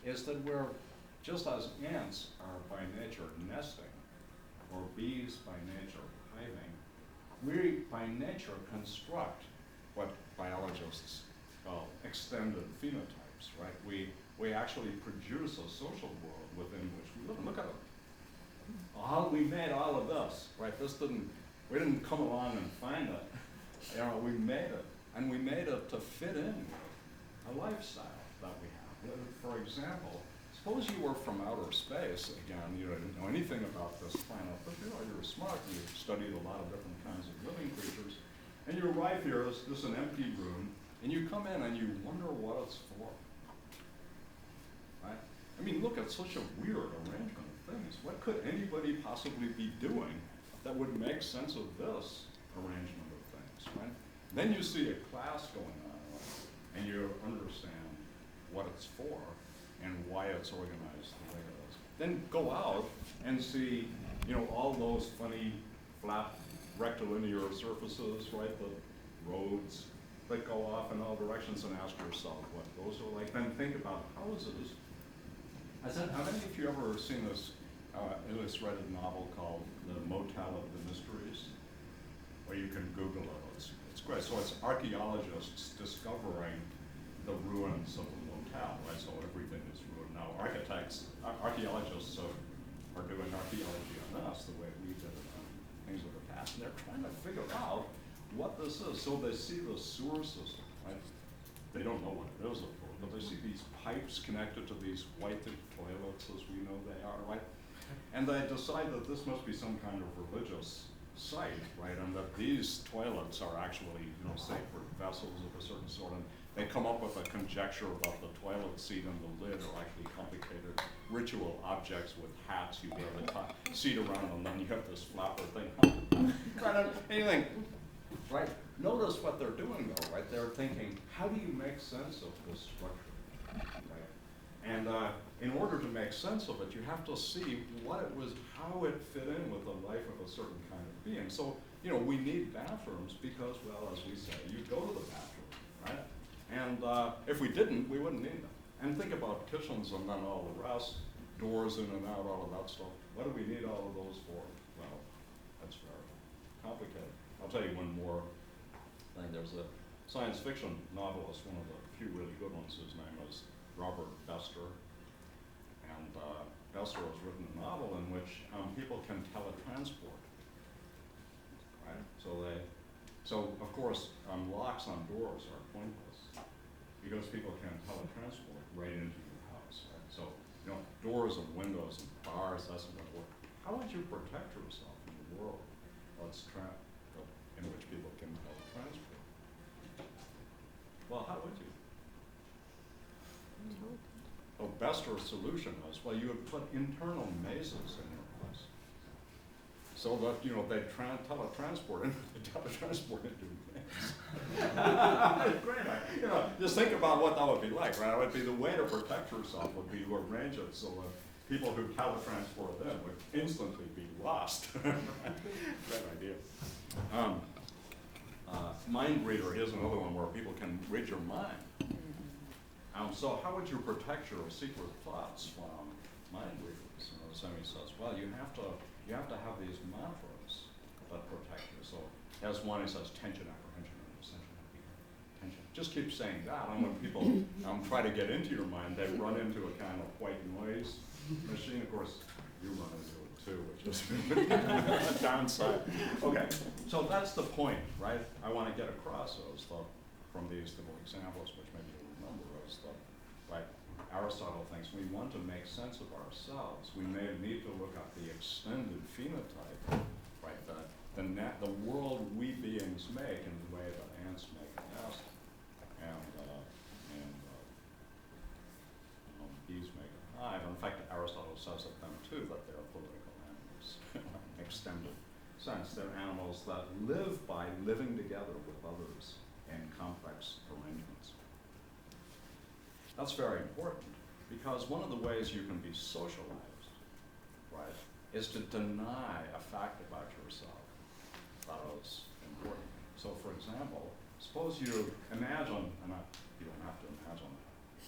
is that we're, just as ants are by nature nesting, or bees by nature hiving, we by nature construct what biologists call extended phenotypes, right? We actually produce a social world within which we live. Look at it. How we made all of this, right? We didn't come along and find it. You know, we made it, and we made it to fit in with a lifestyle that we have. For example, suppose you were from outer space. Again, you didn't know anything about this planet, but you know, you're smart. You studied a lot of different kinds of living creatures, and you arrive here. This is an empty room, and you come in and you wonder what it's for. Right? I mean, look at such a weird arrangement of things. What could anybody possibly be doing that would make sense of this arrangement of things, right? Then you see a class going on, and you understand what it's for and why it's organized the way it is. Then go out and see, you know, all those funny flat rectilinear surfaces, right? The roads that go off in all directions, and ask yourself what those are like. Then think about houses. How many of you ever seen this illustrated novel called The Motel of the Mysteries? Or you can Google it. It's great. So it's archaeologists discovering the ruins of a motel, right? So everything is ruined now. Archaeologists are doing archaeology on us the way we did it on things of the past, and they're trying to figure out what this is. So they see the sewer system, right? They don't know what it is, of course, but they see these pipes connected to these whited toilets, as we know they are, right? And they decide that this must be some kind of religious site, right? And that these toilets are actually, you know, sacred vessels of a certain sort. And they come up with a conjecture about the toilet seat and the lid are actually complicated ritual objects with hats. You wear the seat around, and then you have this flapper thing. Right? And you think, right? Notice what they're doing, though, right? They're thinking, how do you make sense of this structure, right? And in order to make sense of it, you have to see what it was, how it fit in with the life of a certain kind of being. So, you know, we need bathrooms because, well, as we say, you go to the bathroom, right? And if we didn't, we wouldn't need them. And think about kitchens and then all the rest, doors in and out, all of that stuff. What do we need all of those for? Well, that's very complicated. I'll tell you one more thing. There's a science fiction novelist, one of the few really good ones. His name is Robert Bester. And Bester has written a novel in which people can teletransport, right? So of course, locks on doors are pointless because people can teletransport right into your house, right? So, you know, doors and windows and bars, that's not going to work. How would you protect yourself in the world in which people can teletransport? Well, how would you? Oh, Bester's solution was, well, you would put internal mazes in your place, so that, you know, they teletransport into things. Great idea. You know, just think about what that would be like, right? It would be the way to protect yourself would be to arrange it so that people who teletransport in would instantly be lost. Great idea. Mind reader, here's another one where people can read your mind. So how would you protect your secret thoughts from mind readers? You know, Semi says, well, you have to have these mantras that protect you. So as one, he says, tension, apprehension, and ascension. Tension. Just keep saying that, and when people try to get into your mind, they run into a kind of white noise machine. Of course, you run into it too, which is a downside. Okay, so that's the point, right? I want to get across those from these little examples, which maybe you'll remember as like Aristotle thinks we want to make sense of ourselves. We may need to look at the extended phenotype, right? The world we beings make in the way that ants make a nest, and bees make a hive. In fact, Aristotle says of them too that they're political animals in an extended sense. They're animals that live by living together with others in complex arrangements. That's very important because one of the ways you can be socialized, right, is to deny a fact about yourself that is important. So for example, suppose you imagine, and you don't have to imagine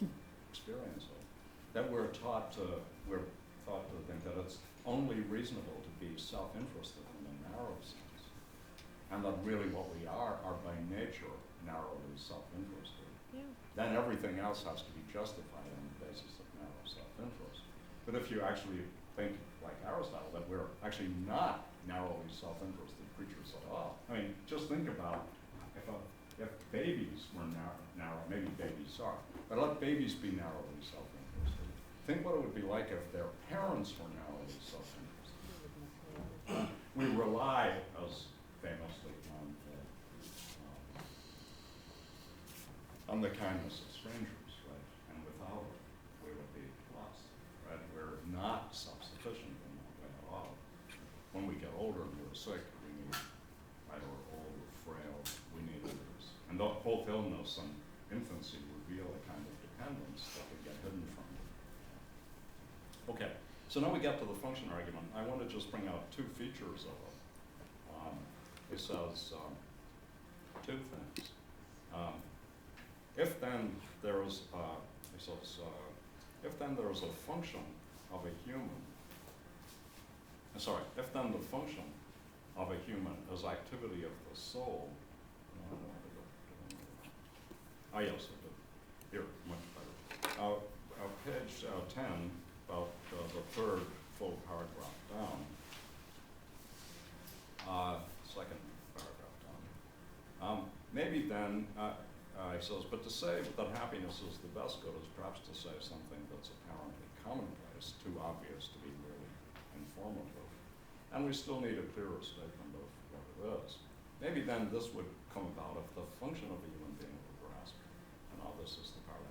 it, experience it, that we're taught to think that it's only reasonable to be self-interested in a narrow sense, and that really what we are by nature narrowly self-interested. Yeah. Then everything else has to be justified on the basis of narrow self-interest. But if you actually think like Aristotle, that we're actually not narrowly self-interested creatures at all. I mean, just think about if babies were narrow, maybe babies are, but let babies be narrowly self-interested. Think what it would be like if their parents were narrowly self-interested. We rely, as famously, on the kindness of strangers, right? And without it, we would be lost, right? We're not self-sufficient in that way at all. When we get older and we're sick, we need, right, we're old, we're frail, we need others. And both illness and infancy reveal a kind of dependence that we get hidden from. Okay, so now we get to the function argument. I want to just bring out two features of it. It says two things. If then there is, it says, if then there is a function of a human, if then the function of a human is activity of the soul, yes, I did. Here, much better. Page 10, about the third full paragraph down, second paragraph down. Maybe then, he says, but to say that happiness is the best good is perhaps to say something that's apparently commonplace, too obvious to be really informative. And we still need a clearer statement of what it is. Maybe then this would come about if the function of a human being were grasped. And now this is the part I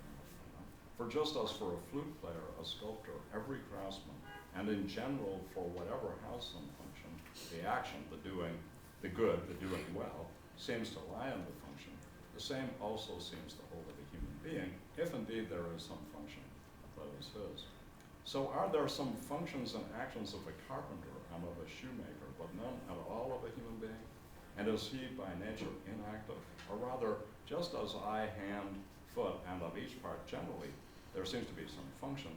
know. For just as for a flute player, a sculptor, every craftsman, and in general for whatever has some function, the action, the doing, the good, the doing well, seems to lie in the function, the same also seems to hold of a human being, if indeed there is some function that is his. So are there some functions and actions of a carpenter and of a shoemaker, but none at all of a human being? And is he by nature inactive? Or rather, just as eye, hand, foot, and of each part generally, there seems to be some function,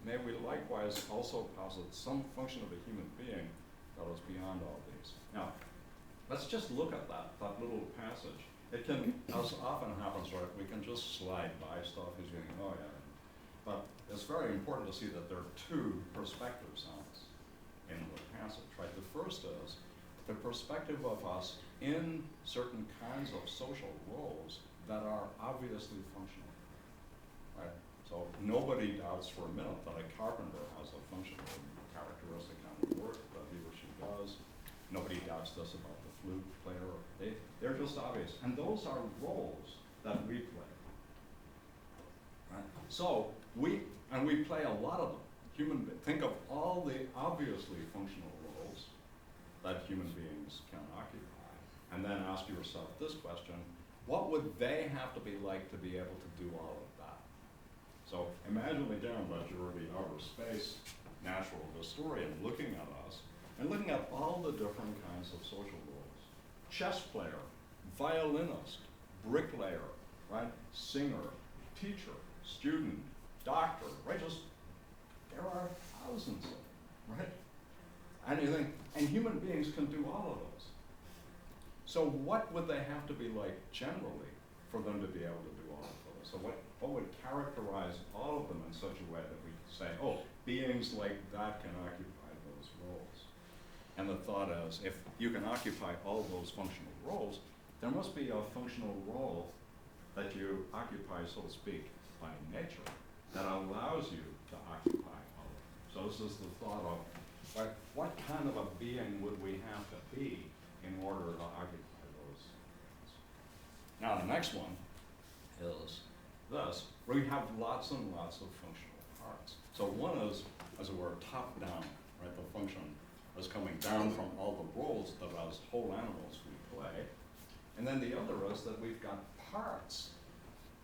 may we likewise also posit some function of a human being that is beyond all these? Now, let's just look at that little passage. It can, as often happens, right, we can just slide by stuff as going, oh yeah. But it's very important to see that there are two perspectives on this in the passage, right? The first is the perspective of us in certain kinds of social roles that are obviously functional, right? So nobody doubts for a minute that a carpenter has a functional characteristic on the work that he or she does. Nobody doubts this about the flute player. They're just obvious. And those are roles that we play. Right? So we play a lot of them. Think of all the obviously functional roles that human beings can occupy. And then ask yourself this question, what would they have to be like to be able to do all of that? So imagine again that you're the outer space natural historian looking at us and looking at all the different kinds of social roles. Chess player, violinist, bricklayer, right? Singer, teacher, student, doctor, right? There are thousands of them, right? And you think, and human beings can do all of those. So what would they have to be like generally for them to be able to do all of those? So what would characterize all of them in such a way that we could say, oh, beings like that can occupy those roles? And the thought is, if you can occupy all those functional roles, there must be a functional role that you occupy, so to speak, by nature, that allows you to occupy all of them. So this is the thought of, like, what kind of a being would we have to be in order to occupy those things? Now the next one is this. We have lots and lots of functional parts. So one is, as it were, top down, right? The function is coming down from all the roles that as whole animals we play. And then the other is that we've got parts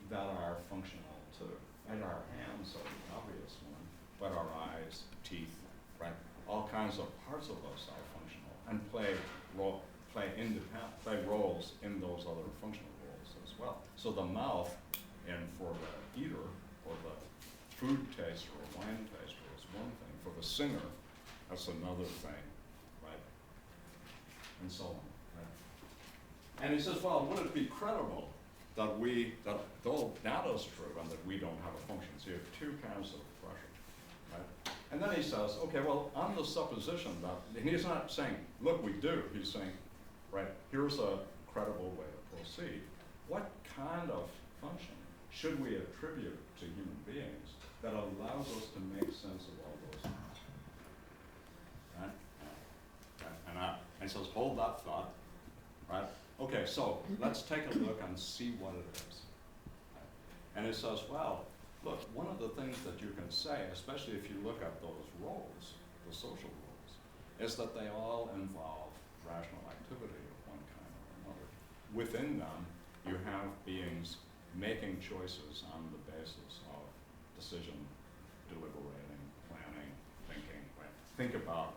that are functional too. And our hands are the obvious one, but our eyes, teeth, right? All kinds of parts of us are functional and play roles in those other functional roles as well. So the mouth, and for the eater, or the food taster or wine taster is one thing. For the singer, that's another thing, right? And so on, right? And he says, well, would it be credible that though that is true and that we don't have a function, so you have two kinds of pressure, right? And then he says, okay, well, on the supposition that, and he's not saying, look, we do, he's saying, right, here's a credible way to proceed. What kind of function should we attribute to human beings that allows us to make sense of all those things? Right? And he says, hold that thought, right? Okay, so let's take a look and see what it is. Right? And it says, well, look, one of the things that you can say, especially if you look at those roles, the social roles, is that they all involve rational activity of one kind or another. Within them, you have beings making choices on the basis of decision, deliberating, planning, thinking, right? Think about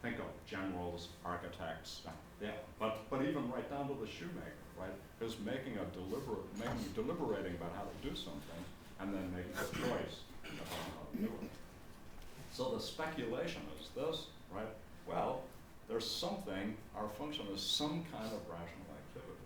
think of generals, architects, yeah, but even right down to the shoemaker, right? Who's deliberating about how to do something and then making a choice about how to do it. So the speculation is this, right? Well, there's something, our function is some kind of rational activity.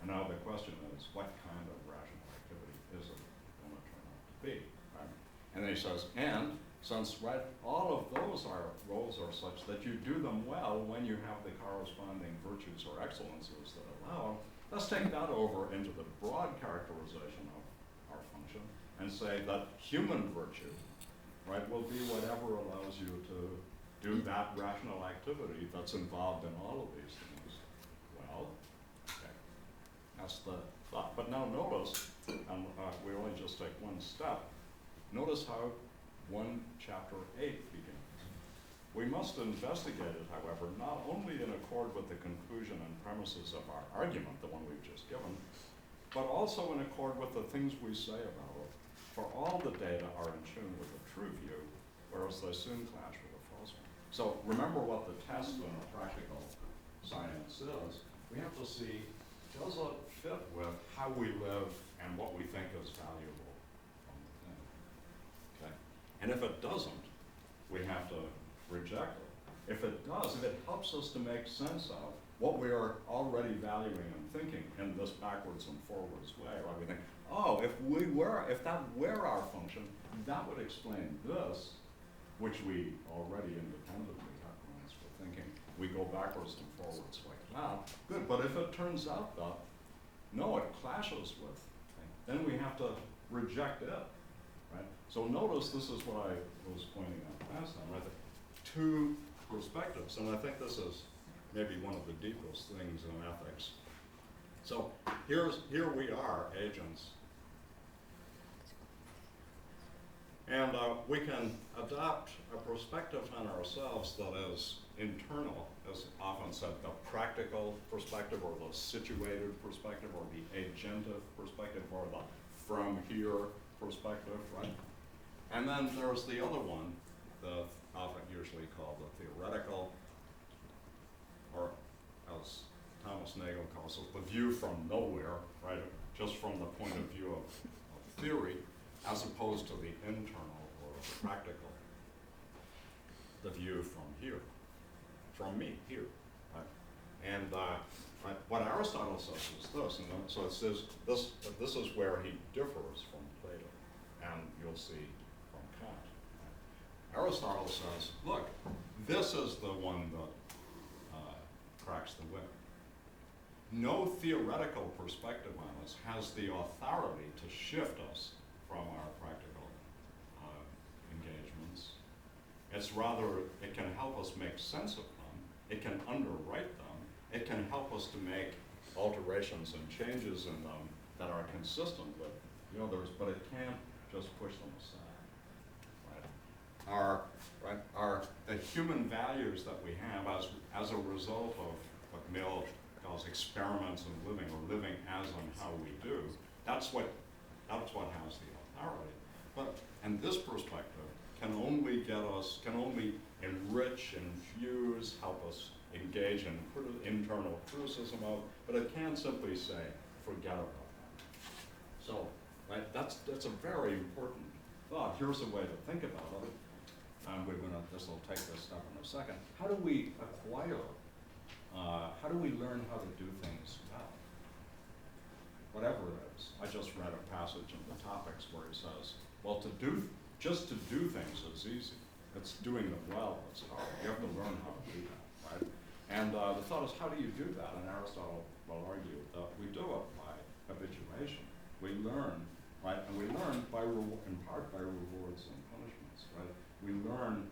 And now the question is, what kind of rational activity is it going to turn out to be, right? And then he says, and since, right, all of those roles are such that you do them well when you have the corresponding virtues or excellences that allow them, let's take that over into the broad characterization of our function and say that human virtue, right, will be whatever allows you to do that rational activity that's involved in all of these things. Well, okay, that's the thought. But now notice, and we only just take one step, notice how chapter 8 begins. We must investigate it, however, not only in accord with the conclusion and premises of our argument, the one we've just given, but also in accord with the things we say about it. For all the data are in tune with the true view, whereas they soon clash with a false one. So remember what the test in a practical science is. We have to see, does it fit with how we live and what we think is valuable from the thing? Okay? And if it doesn't, we have to reject it. If it does, if it helps us to make sense of what we are already valuing and thinking in this backwards and forwards way, right? We think, oh, if that were our function, that would explain this, which we already independently have grounds for thinking. We go backwards and forwards like that. Good, but if it turns out that, no, it clashes with, then we have to reject it, right? So notice this is what I was pointing out last time, right? Two perspectives, and I think this is maybe one of the deepest things in ethics. So here we are, agents. And we can adopt a perspective on ourselves that is internal, as often said, the practical perspective or the situated perspective or the agentive perspective or the from here perspective, right? And then there's the other one, the often usually called the theoretical, or as Thomas Nagel calls it, the view from nowhere, right? Just from the point of view of theory, as opposed to the internal or practical, the view from here, from me, here, right? And what Aristotle says is this, and so it says this is where he differs from Plato, and you'll see from Kant. Right? Aristotle says, look, this is the one that cracks the whip. No theoretical perspective on us has the authority to shift us from our practical engagements. It's rather, it can help us make sense of them, it can underwrite them, it can help us to make alterations and changes in them that are consistent with the others, but it can't just push them aside. Right? The human values that we have as a result of what Mill calls experiments in living, or living as and how we do, that's what has the authority. And this perspective can only enrich, infuse, help us engage in internal criticism of, but it can't simply say, forget about that. So, right, that's a very important thought, here's a way to think about it. And this will take this step in a second. How do we acquire, how do we learn how to do things well? Whatever it is. I just read a passage in the topics where he says, well, just to do things is easy. It's doing them well that's hard. You have to learn how to do that, right? And the thought is, how do you do that? And Aristotle will argue that we do it by habituation. We learn, right? And we learn in part by rewards and punishments, right? We learn,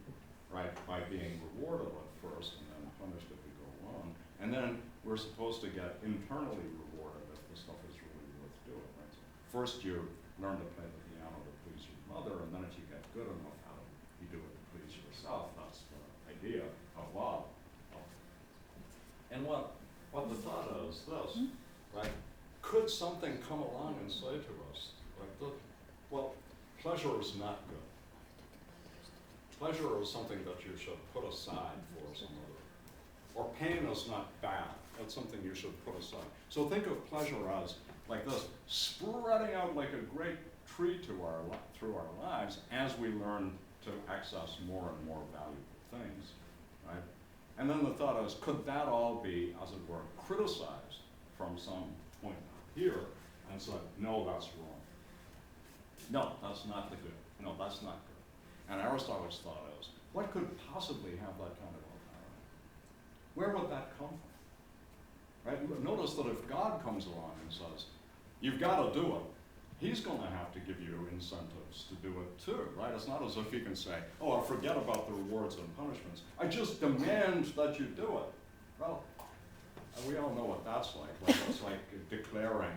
right, by being rewarded at first and then punished if we go wrong. And then we're supposed to get internally rewarded if the stuff is really worth doing, right? So first you learn to play the piano to please your mother, and then if you get good enough at it, you do it to please yourself. That's the idea of love. And what the thought is this, right? Could something come along and say to us, like, look, well, pleasure is not good. Pleasure is something that you should put aside for some other. Or pain is not bad. That's something you should put aside. So think of pleasure as like this, spreading out like a great tree through our lives as we learn to access more and more valuable things, right? And then the thought is, could that all be, as it were, criticized from some point here and said, no, that's wrong. No, that's not the good. No, that's not good. And Aristotle's thought is, what could possibly have that kind of authority? Where would that come from? Right? Notice that if God comes along and says, you've got to do it, he's going to have to give you incentives to do it too, right? It's not as if he can say, oh, I'll forget about the rewards and punishments. I just demand that you do it. Well, we all know what that's like. Well, it's like declaring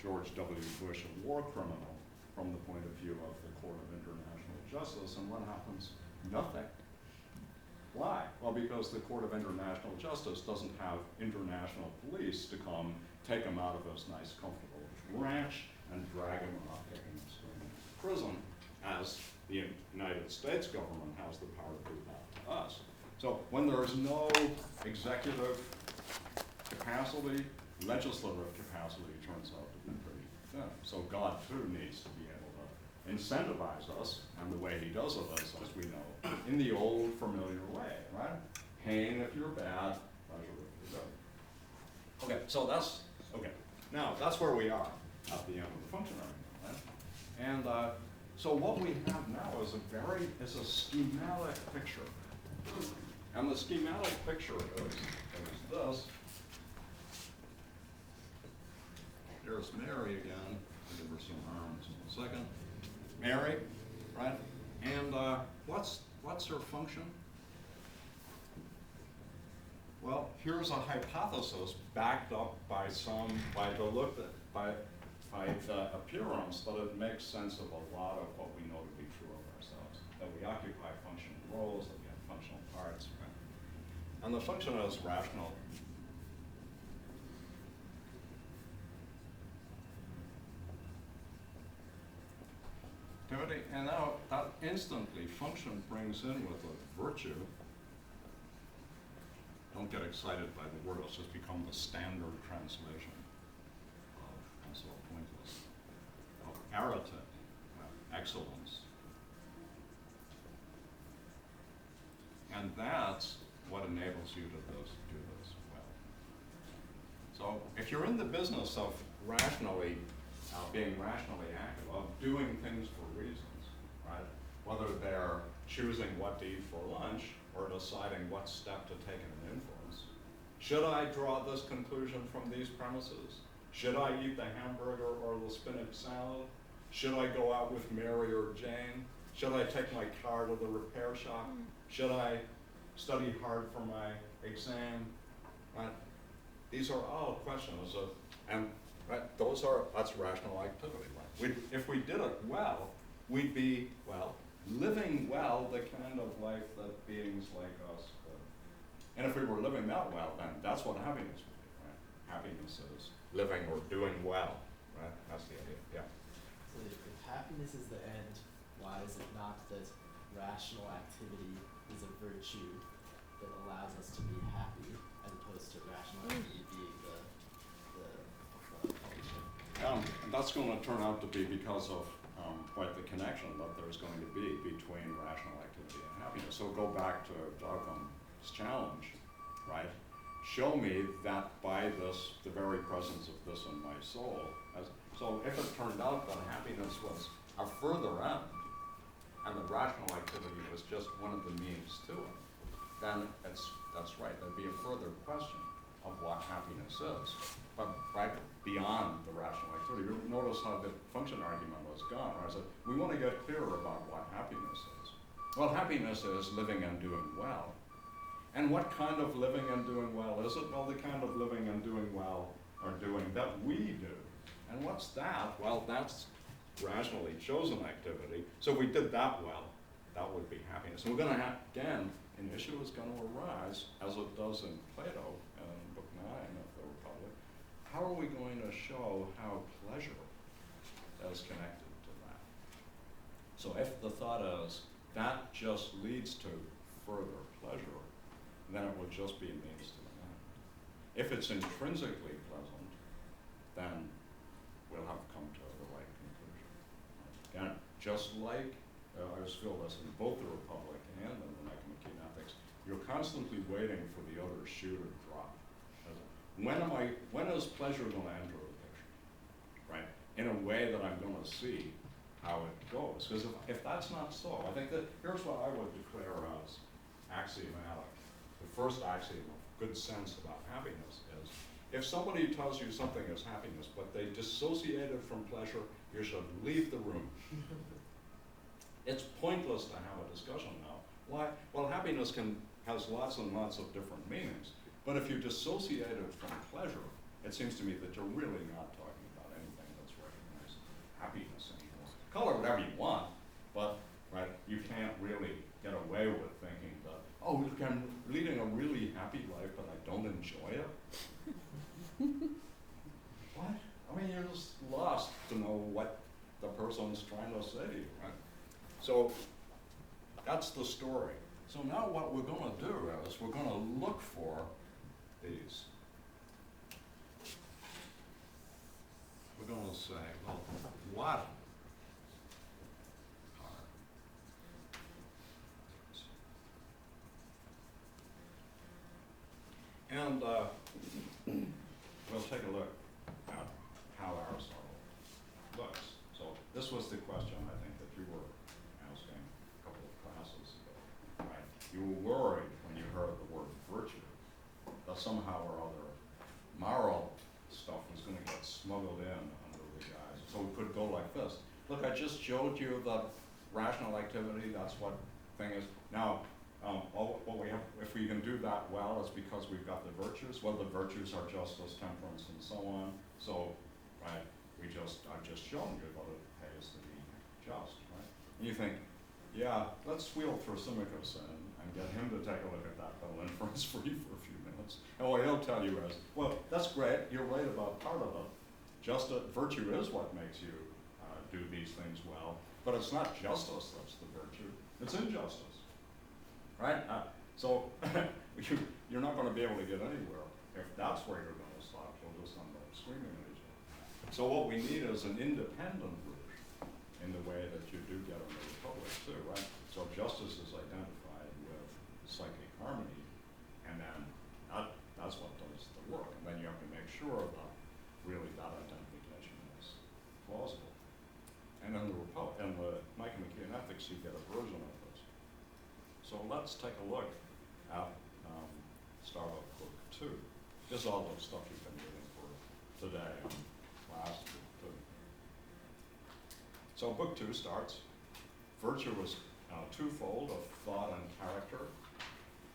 George W. Bush a war criminal from the point of view of the Court of International Justice, and what happens? Nothing. Why? Well, because the Court of International Justice doesn't have international police to come take him out of his nice, comfortable ranch and drag him off, taking him to prison, as the United States government has the power to do that to us. So when there's no executive capacity, legislative capacity turns out to be pretty thin. So God too needs to be able to incentivize us, and the way he does it is, as we know, in the old familiar way, right? Pain if you're bad, pleasure if you're good. Okay, so that's, okay. Now, that's where we are at the end of the function argument, right? And so what we have now is a schematic picture. And the schematic picture is this. Here's Mary again. I'll give her some arms in a second. Mary, right? And what's her function? Well, here's a hypothesis backed up by the appearance that it makes sense of a lot of what we know to be true of ourselves. That we occupy functional roles, that we have functional parts, right? And the function is rational. Timothy, and now that instantly function brings in with it virtue. Don't get excited by the word, it's just become the standard translation of, and so pointless, of arete, excellence. And that's what enables you to do this well. So if you're in the business of rationally, being rationally active, of doing things for reasons, right? Whether they're choosing what to eat for lunch or deciding what step to take in an influence. Should I draw this conclusion from these premises? Should I eat the hamburger or the spinach salad? Should I go out with Mary or Jane? Should I take my car to the repair shop? Should I study hard for my exam? Right? These are all questions of, and right, that's rational activity. Right? If we did it well, we'd be, well, living well the kind of life that beings like us live. And if we were living that well, then that's what happiness would be, right? Happiness is living or doing well, right? That's the idea, yeah. So if happiness is the end, why is it not that rational activity is a virtue that allows us to be happy, as opposed to rational activity being the function? And that's going to turn out to be because of quite the connection that there's going to be between rational activity and happiness. So go back to Dogham's challenge, right? Show me that by this, the very presence of this in my soul. So if it turned out that happiness was a further end, and the rational activity was just one of the means to it, then that's right. There'd be a further question of what happiness is, but right beyond the rational activity. You notice how the function argument was gone. Right? So we want to get clearer about what happiness is. Well, happiness is living and doing well. And what kind of living and doing well is it? Well, the kind of living and doing well are doing that we do. And what's that? Well, that's rationally chosen activity. So if we did that well, that would be happiness. And we're going to have, again, an issue is going to arise, as it does in Plato in Book 9 of the Republic. How are we going to show how pleasure is connected to that? So if the thought is, that just leads to further pleasure, then it will just be a means to an end. If it's intrinsically pleasant, then we'll have come to the right conclusion. Again, just like I feel this in both the Republic and in the Nicomachean Ethics, you're constantly waiting for the other shoe to drop. When is pleasure going to enter the picture, right? In a way that I'm going to see how it goes. Because if that's not so, I think that here's what I would declare as axiomatic. The first axiom of good sense about happiness is, if somebody tells you something is happiness, but they dissociate it from pleasure, you should leave the room. It's pointless to have a discussion now. Why? Well, happiness has lots and lots of different meanings, but if you dissociate it from pleasure, it seems to me that you're really not talking about anything that's recognized happiness anymore. Call it whatever you want, but right, you can't really get away with thinking that, oh, look, I'm leading a really happy life, but I don't enjoy it. What? I mean, you're just lost to know what the person's trying to say to you, right? So that's the story. So now what we're going to do is we're going to look for these. We're going to say, well, what and we'll take a look at how Aristotle looks. So this was the question, I think, that you were asking a couple of classes ago, right? You were worried when you heard the word virtue that somehow or other moral stuff was going to get smuggled in under the guise. So we could go like this. Look, I just showed you that rational activity, that's what thing is. Now, what we have, if we can do that well, it's because we've got the virtues. Well, the virtues are justice, temperance, and so on. So, right, I've just shown you that it pays to be just, right? And you think, yeah, let's wheel Thrasymachus in and get him to take a look at that little inference for you for a few minutes. And what he'll tell you is, well, that's great, you're right about part of it. Virtue is what makes you do these things well, but it's not justice that's the virtue, it's injustice. Right? So you're not going to be able to get anywhere if that's where you're going to stop. You'll just end up screaming at each other. So what we need is an independent root in the way that you do get in the Republic too, right? So justice is identified with psychic harmony, and then that's what does the work. And then you have to make sure that really that identification is plausible. And in the Nicomachean Ethics, you get a version of this. So let's take a look at start of book 2. This is all the stuff you've been reading for today and last week too. So book 2 starts. Virtue is twofold, of thought and character.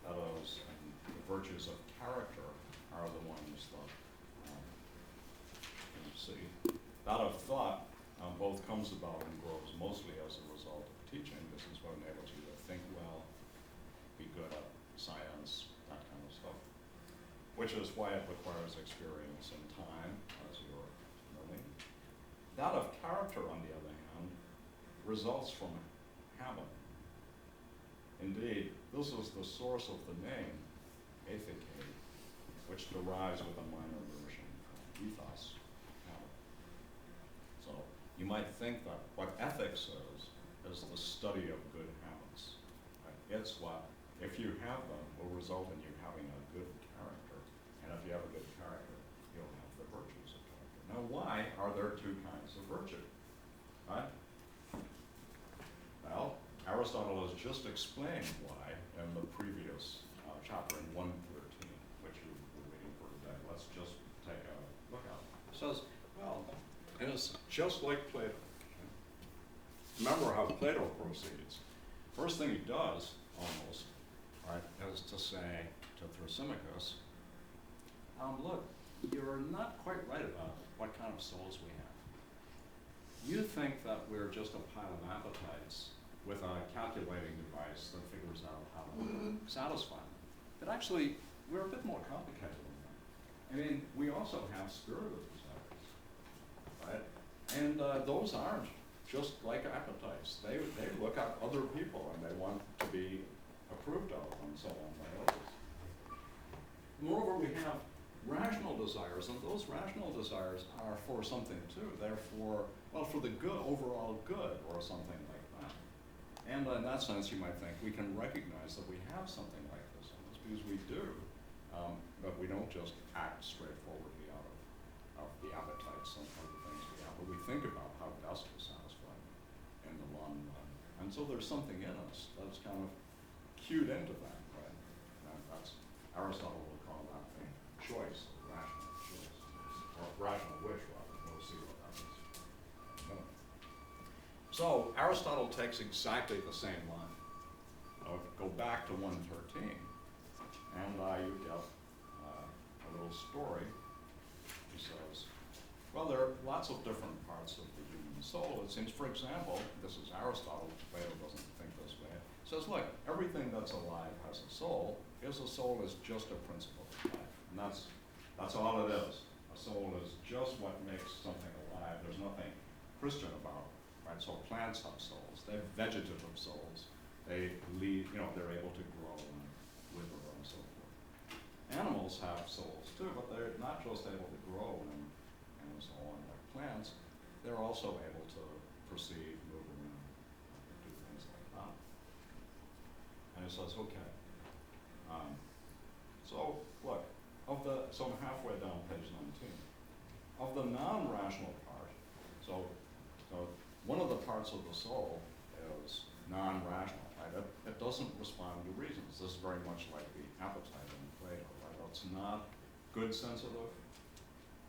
That is, the virtues of character are the ones that you see. That of thought both comes about and grows mostly as a result of teaching. This is what enables you to think well, be good at science, that kind of stuff, which is why it requires experience and time as you're learning. That of character, on the other hand, results from habit. Indeed, this is the source of the name, ethike, which derives with a minor version from ethos, habit. So you might think that what ethics ethics is the study of good habits. Right? It's what, if you have them, will result in you having a good character. And if you have a good character, you'll have the virtues of character. Now, why are there two kinds of virtue? Right? Well, Aristotle has just explained why in the previous chapter in 113, which you were reading for today. Let's just take a look at it. It says, well, it is just like Plato. Remember how Plato proceeds. First thing he does, almost, right, is to say to Thrasymachus, look, you're not quite right about what kind of souls we have. You think that we're just a pile of appetites with a calculating device that figures out how to satisfy them. But actually, we're a bit more complicated than that. I mean, we also have spiritual desires, right? And those aren't just like appetites. They look at other people and they want to be approved of and so on by others. Moreover, we have rational desires, and those rational desires are for something too. They're for, well, for the good, overall good, or something like that. And in that sense, you might think we can recognize that we have something like this in us, because we do, but we don't just act straightforwardly out of the appetites and other things we have, but we think about how best to satisfy them in the long run. And so there's something in us that's kind of cued into that, right? And that's, Aristotle would call that thing choice, rational choice, or rational wish, rather. We'll see what that is in a minute. So Aristotle takes exactly the same line. Go back to 113, and you get a little story. He says, well, there are lots of different parts of the human soul. It seems, for example, this is Aristotle, Plato doesn't think this way. It says, look, everything that's alive has a soul. Is a soul is just a principle of life. And that's all it is. A soul is just what makes something alive. There's nothing Christian about it, right? So plants have souls. They have vegetative souls. They lead, they're able to grow and wither and so forth. Animals have souls too, but they're not just able to grow and so on like plants. They're also able to perceive, move around, do things like that. And it says, okay. So look, so I'm halfway down page 19. Of the non-rational part, so one of the parts of the soul is non-rational, right? It doesn't respond to reasons. This is very much like the appetite in Plato, right? It's not good sensitive.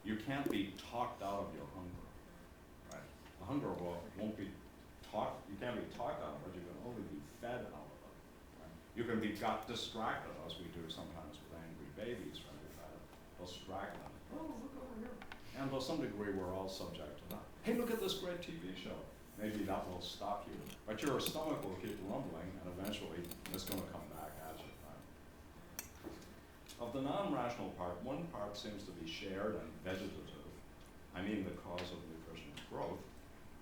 You can't be talked out of your hunger, right? The hunger won't be talked, you can't be talked out of it, you can only be fed out of it, right? You can be got distracted, as we do sometimes with angry babies, right? We try to distract them. Oh, look over here. And to some degree, we're all subject to that. Hey, look at this great TV show. Maybe that will stop you. But your stomach will keep rumbling, and eventually it's going to come back at you. Right? Of the non-rational part, one part seems to be shared and vegetative. I mean the cause of nutrition and growth.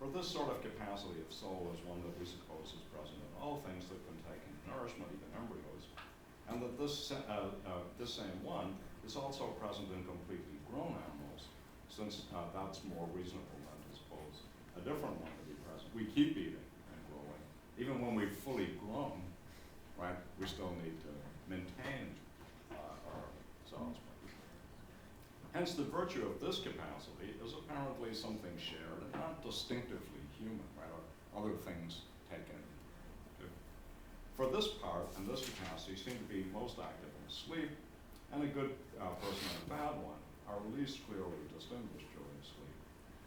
For this sort of capacity of soul is one that we suppose is present in all things that can take in nourishment, even embryos. And that this same one is also present in completely grown animals, since that's more reasonable than to suppose a different one to be present. We keep eating and growing. Even when we've fully grown, right, we still need to maintain ourselves. Hence, the virtue of this capacity is apparently something shared and not distinctively human, right, or other things taken too. For this part and this capacity seem to be most active in sleep, and a good person and a bad one are least clearly distinguished during sleep,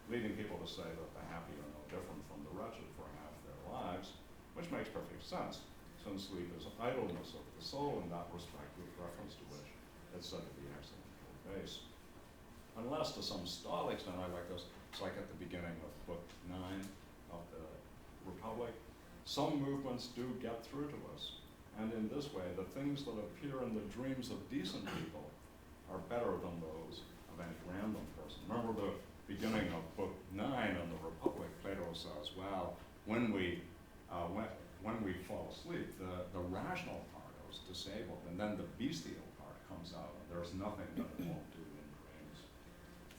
leading people to say that the happy are no different from the wretched for half their lives, which makes perfect sense, since sleep is idleness of the soul in that respect, with reference to which it's said to be excellent for base. Unless to some style extent, I like this, it's like at the beginning of book 9 of the Republic, some movements do get through to us. And in this way, the things that appear in the dreams of decent people are better than those of any random person. Remember the beginning of book 9 of the Republic, Plato says, well, when we fall asleep, the rational part is disabled, and then the bestial part comes out. There's nothing that it won't do in dreams.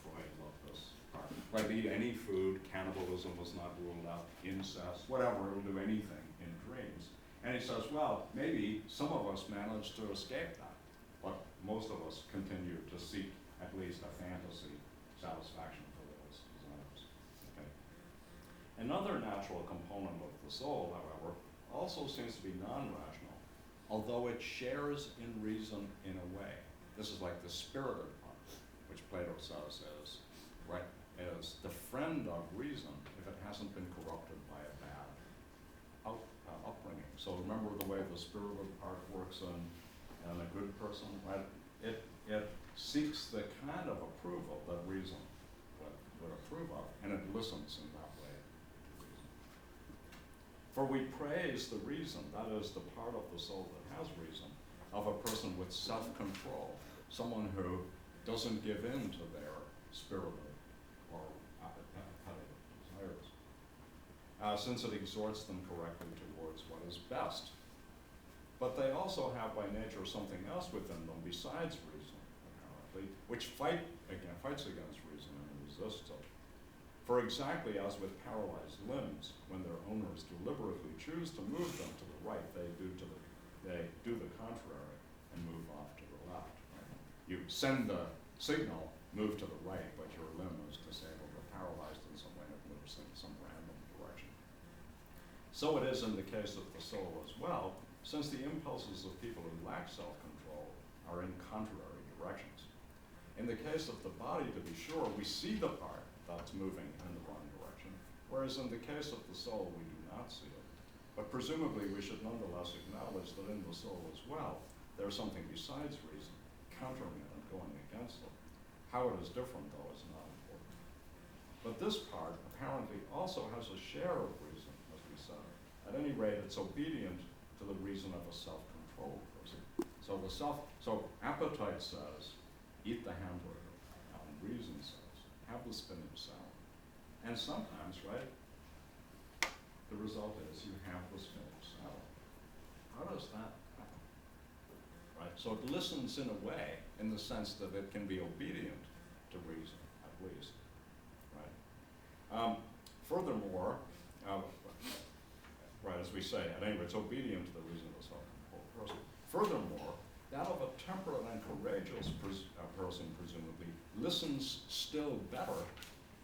Freud loved this part. Right, eat any food, cannibalism was not ruled out, incest, whatever, it'll do anything in dreams. And he says, well, maybe some of us managed to escape that, but most of us continue to seek at least a fantasy satisfaction for those desires. Okay. Another natural component of the soul, however, also seems to be non-rational, although it shares in reason in a way. This is like the spirited part, which Plato says is, right, is the friend of reason if it hasn't been corrupted by a bad upbringing. So remember the way the spirited part works in a good person, right? It seeks the kind of approval that reason would approve of, and it listens in that way to reason. For we praise the reason, that is the part of the soul that has reason, of a person with self-control, someone who doesn't give in to their spirited or appetitive desires, since it exhorts them correctly towards what is best. But they also have by nature something else within them besides reason, apparently, which fights against reason and resists it. For exactly as with paralyzed limbs, when their owners deliberately choose to move them to the right, they do the contrary and move off to the left. Right? You send the signal, move to the right, but your limb is disabled or paralyzed in some way, it moves in some random direction. So it is in the case of the soul as well, since the impulses of people who lack self-control are in contrary directions. In the case of the body, to be sure, we see the part that's moving in the wrong direction, whereas in the case of the soul, we do not see it. But presumably, we should nonetheless acknowledge that in the soul as well, there's something besides reason, countering it and going against it. How it is different, though, is not important. But this part apparently also has a share of reason, as we said. At any rate, it's obedient to the reason of a self-controlled person. So appetite says, eat the hamburger, and reason says, have the spinach salad. And sometimes, right, the result is you have the spinach salad. How does that happen? Right, so it listens in a way, in the sense that it can be obedient to reason, at least, right? Furthermore, right, as we say, at any rate, it's obedient to the reason of a self-controlled person. Furthermore, that of a temperate and courageous person, presumably, listens still better,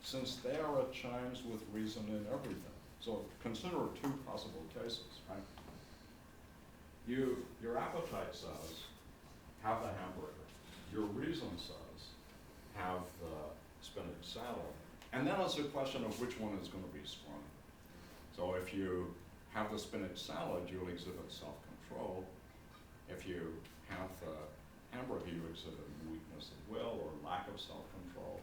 since there it chimes with reason in everything. So consider two possible cases, right? Your appetite says, have the hamburger. Your reason says, have the spinach salad. And then it's a question of which one is going to be stronger. So if you have the spinach salad, you'll exhibit self-control. If you have the hamburger, you exhibit weakness of will or lack of self-control.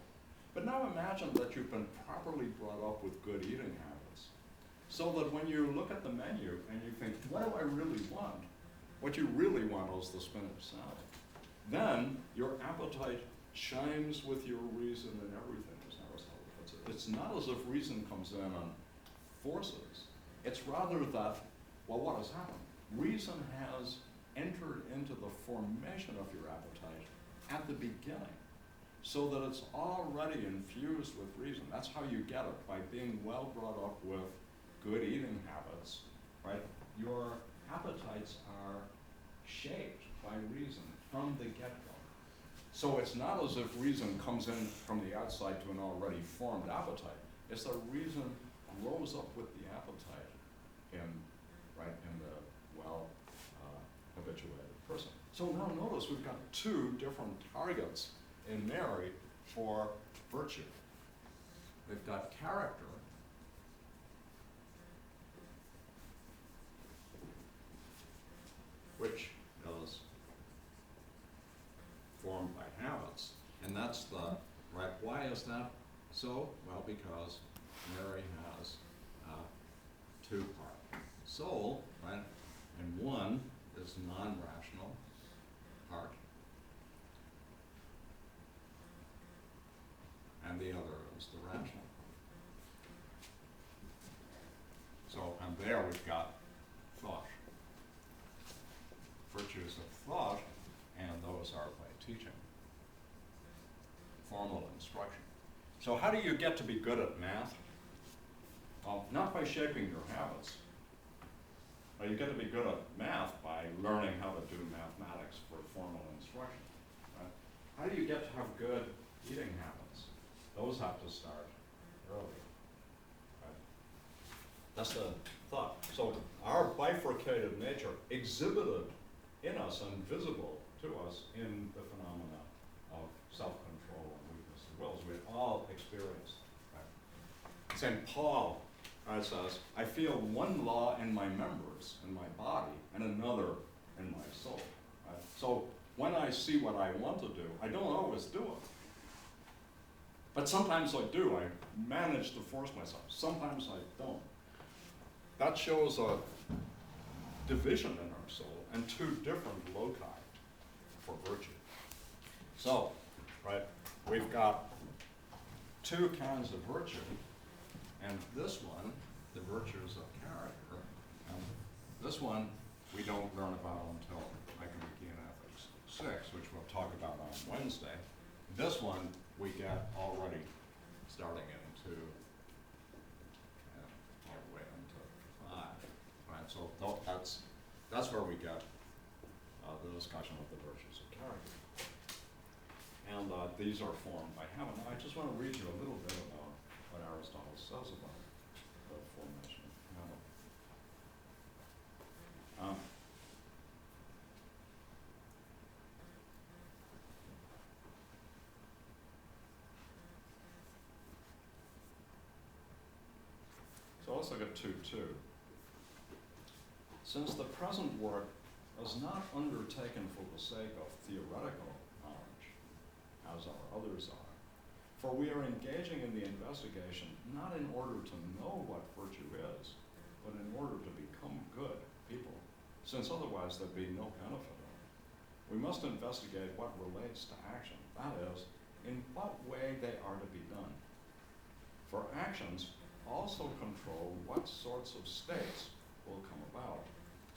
But now imagine that you've been properly brought up with good eating habits, so that when you look at the menu and you think, what do I really want? What you really want is the spinach salad. Then your appetite chimes with your reason in everything, as Aristotle puts it. It's not as if reason comes in and forces. It's rather that, well, what has happened? Reason has entered into the formation of your appetite at the beginning, so that it's already infused with reason. That's how you get it, by being well brought up with good eating habits, right? Your appetites are shaped by reason from the get-go. So it's not as if reason comes in from the outside to an already formed appetite. It's that reason grows up with the appetite in the habituated person. So now notice we've got two different targets in Mary for virtue. We've got character, which is formed by habits, and that's the, right, why is that so? Well, because Mary has two parts. Soul, right, and one is non-rational part, and the other is the rational part. So, and there we've got thought. Virtues of thought, and those are by teaching, formal instruction. So how do you get to be good at math? Not by shaping your habits. You get to be good at math by learning how to do mathematics for formal instruction. Right? How do you get to have good eating habits? Those have to start early. Right? That's the thought. So our bifurcated nature exhibited in us and visible to us in the phenomena of self-control and weakness of wills. We all experienced. Right? St. Paul says, I feel one law in my members, in my body, and another in my soul. Right? So when I see what I want to do, I don't always do it. But sometimes I do. I manage to force myself. Sometimes I don't. That shows a division in our soul and two different loci for virtue. So, right, we've got two kinds of virtue, and this one, the virtues of character, and this one we don't learn about until Nicomachean Ethics 6, which we'll talk about on Wednesday. This one we get already starting into all the way into 5. Right? So that's where we get the discussion of the virtues of character. And these are formed by Hammond. Now, I just want to read you a little bit about what Aristotle says about the formation of Hammond. So let's look at 2.2. Since the present work is not undertaken for the sake of theoretical knowledge, as our others are, for we are engaging in the investigation not in order to know what virtue is, but in order to become good people, since otherwise there'd be no benefit in it. We must investigate what relates to action, that is, in what way they are to be done. For actions also control what sorts of states will come about.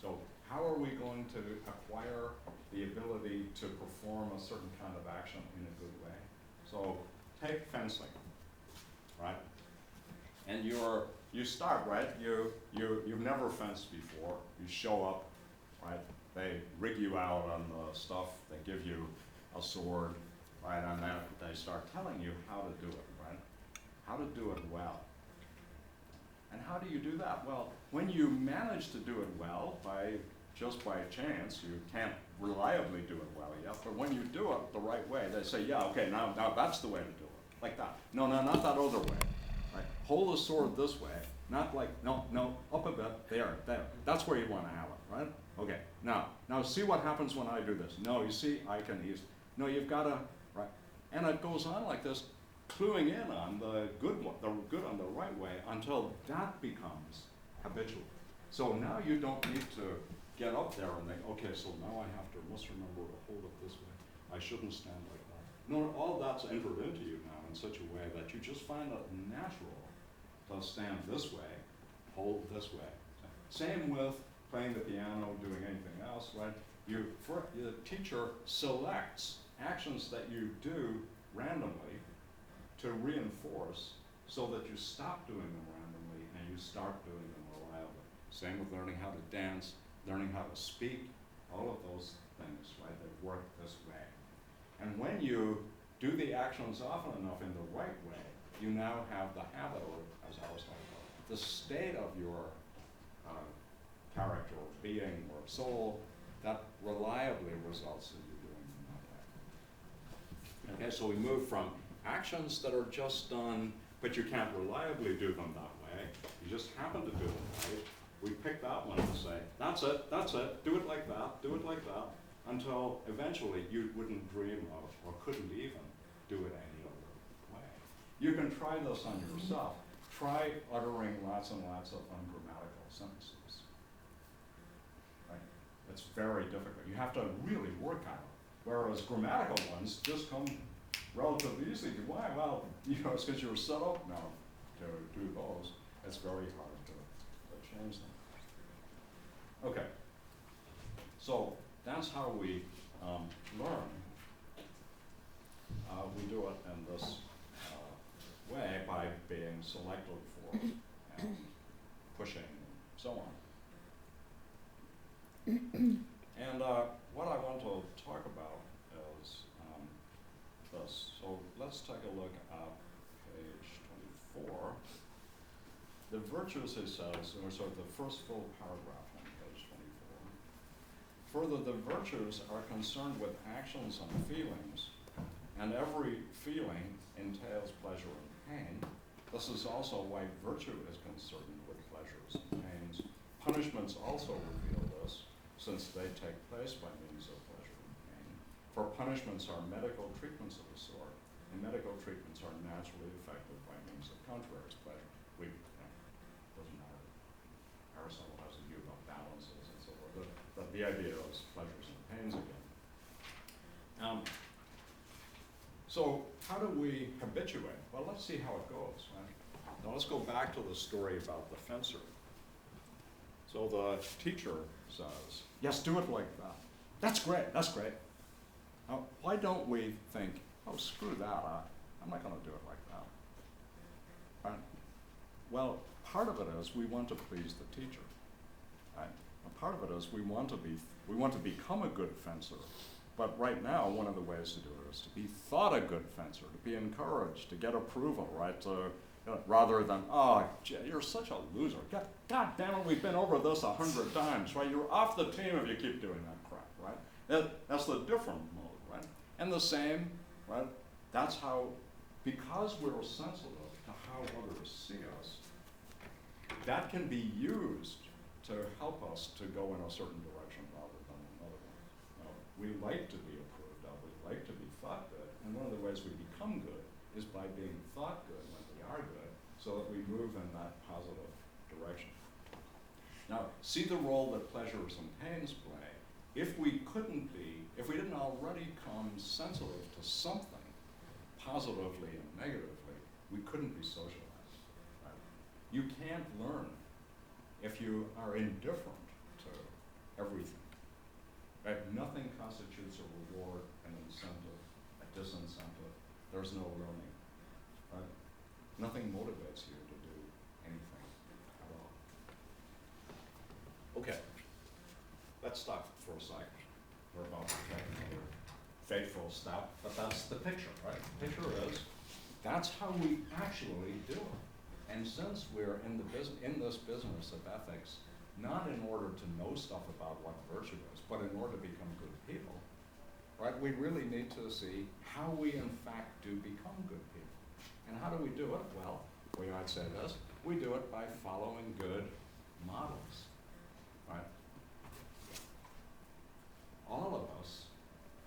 So how are we going to acquire the ability to perform a certain kind of action in a good way? So take fencing, right? And you start, right? You've never fenced before. You show up, right? They rig you out on the stuff. They give you a sword, right? And then they start telling you how to do it, right? How to do it well. And how do you do that? Well, when you manage to do it well just by chance, you can't reliably do it well yet, but when you do it the right way, they say, yeah, okay, now that's the way to do it, like that. No, not that other way, right? Hold the sword this way, not like, no, up a bit, there. That's where you want to have it, right? Okay, now see what happens when I do this. No, you see, I can easily, no, you've got to, right? And it goes on like this, cluing in on the good one, the good on the right way, until that becomes habitual. So now you don't need to get up there and think, okay, so now I must remember to hold it this way. I shouldn't stand like that. No, all that's entered into you now in such a way that you just find it natural to stand this way, hold this way. Same with playing the piano, doing anything else, right? The teacher selects actions that you do randomly to reinforce so that you stop doing them randomly and you start doing them reliably. Same with learning how to dance, learning how to speak, all of those things, right, that work this way. And when you do the actions often enough in the right way, you now have the habit, or as Aristotle called it, the state of your character or being or soul that reliably results in you doing them that way. Okay, so we move from actions that are just done, but you can't reliably do them that way. You just happen to do them right. We pick that one and say, that's it, do it like that, until eventually you wouldn't dream of or couldn't even do it any other way. You can try this on yourself. Try uttering lots and lots of ungrammatical sentences. Right? It's very difficult. You have to really work on it. Whereas grammatical ones just come relatively easily. Why? Well, it's because you're set up now to do those. It's very hard to change them. Okay. So that's how we learn. We do it in this selected for and pushing and so on. And what I want to talk about is this. So let's take a look at page 24. The virtues, it says, or sort of the first full paragraph on page 24. Further, the virtues are concerned with actions and feelings, and every feeling entails pleasure and pain. This is also why virtue is concerned with pleasures and pains. Punishments also reveal this, since they take place by means of pleasure and pain. For punishments are medical treatments of a sort, and medical treatments are naturally effective by means of contrary pleasure. Doesn't matter. Aristotle has a view about balances and so forth, but the idea is pleasures and pains again. So how do we habituate? Well, let's see how it goes. Right? Now let's go back to the story about the fencer. So the teacher says, yes, do it like that. That's great, that's great. Now, why don't we think, oh, screw that, I'm not gonna do it like that. Right? Well, part of it is we want to please the teacher. Right? And part of it is we want to become a good fencer. But right now, one of the ways to do it is to be thought a good fencer, to be encouraged, to get approval, right? Rather than, oh, gee, you're such a loser. God damn it, we've been over this 100 times, right? You're off the team if you keep doing that crap, right? That's the different mode, right? And the same, right? That's how, because we're sensitive to how others see us, that can be used to help us to go in a certain direction rather than another one. We like to be approved of, we like to be thought good, and one of the ways we become good is by being thought good when we are good, so that we move in that positive direction. Now, see the role that pleasures and pains play. If we didn't already come sensitive to something, positively and negatively, we couldn't be socialized. Right? You can't learn if you are indifferent to everything. Right? Nothing constitutes a reward, an incentive, a disincentive. There's no learning. Right? Nothing motivates you to do anything at all. Okay, let's stop for a second. We're about to take another fateful step, but that's the picture, right? The picture is, that's how we actually do it. And since we're in this business of ethics, not in order to know stuff about what virtue is, but in order to become good people, right? We really need to see how we in fact do become good people. And how do we do it? Well, we might say this, we do it by following good models, right? All of us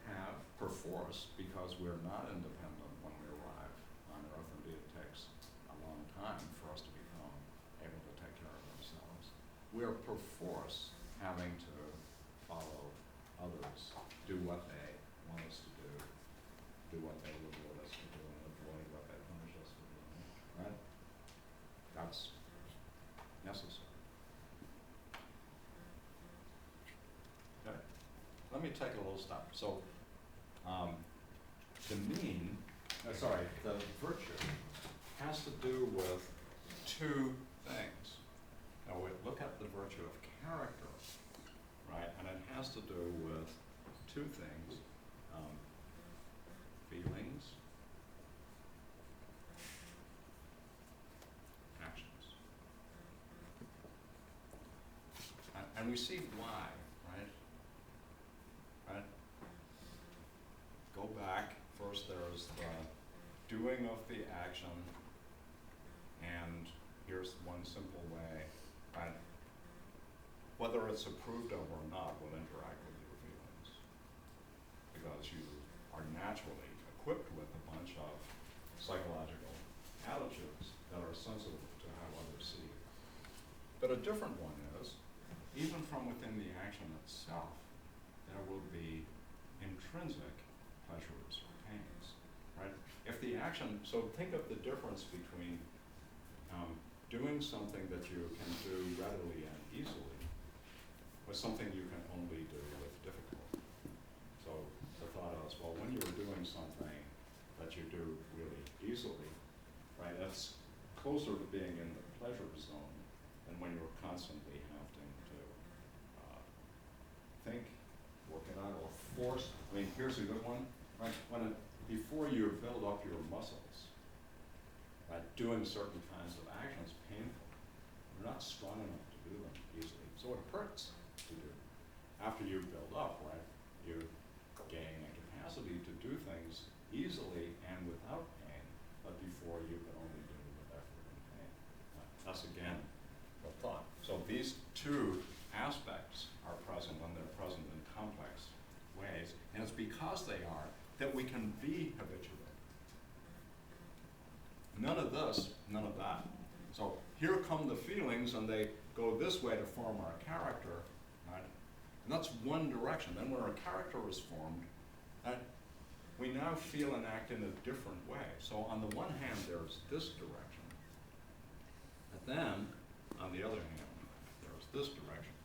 have, perforce, because we're not independent when we arrive on Earth, indeed it takes a long time for us to become able to take care of ourselves. We're perforce having to follow others, do what they want us to do what they reward us for doing, avoid what they punish us for doing, right? That's necessary. Okay, let me take a little step. So, the virtue has to do with two things. Now we look at the virtue of character, right? And it has to do with two things, feelings, actions. And we see why, right? Go back, first there's the doing of the action, and here's one simple way, right? Whether it's approved of or not will interact with your feelings, because you are naturally equipped with a bunch of psychological attitudes that are sensitive to how others see you. But a different one is, even from within the action itself, there will be intrinsic pleasures or pains, right? If the action, so think of the difference between doing something that you can do readily and easily with something you can only do with difficulty. So the thought is, well, when you're doing something that you do really easily, right, it's closer to being in the pleasure zone than when you're constantly having to think, work it out, or force. I mean, here's a good one, right? Before you build up your muscles, right, doing certain kinds of actions painful. You're not strong enough to do them easily, so it hurts to do. After you build up, right, you gain a capacity to do things easily and without pain, but before you could only do it with effort and pain. That's again the thought. So these two aspects are present, and they're present in complex ways, and it's because they are that we can be habituated. None of this, none of that. So here come the feelings, and they go this way to form our character, right? And that's one direction. Then when our character is formed, we now feel and act in a different way. So on the one hand, there's this direction. And then, on the other hand, there's this direction.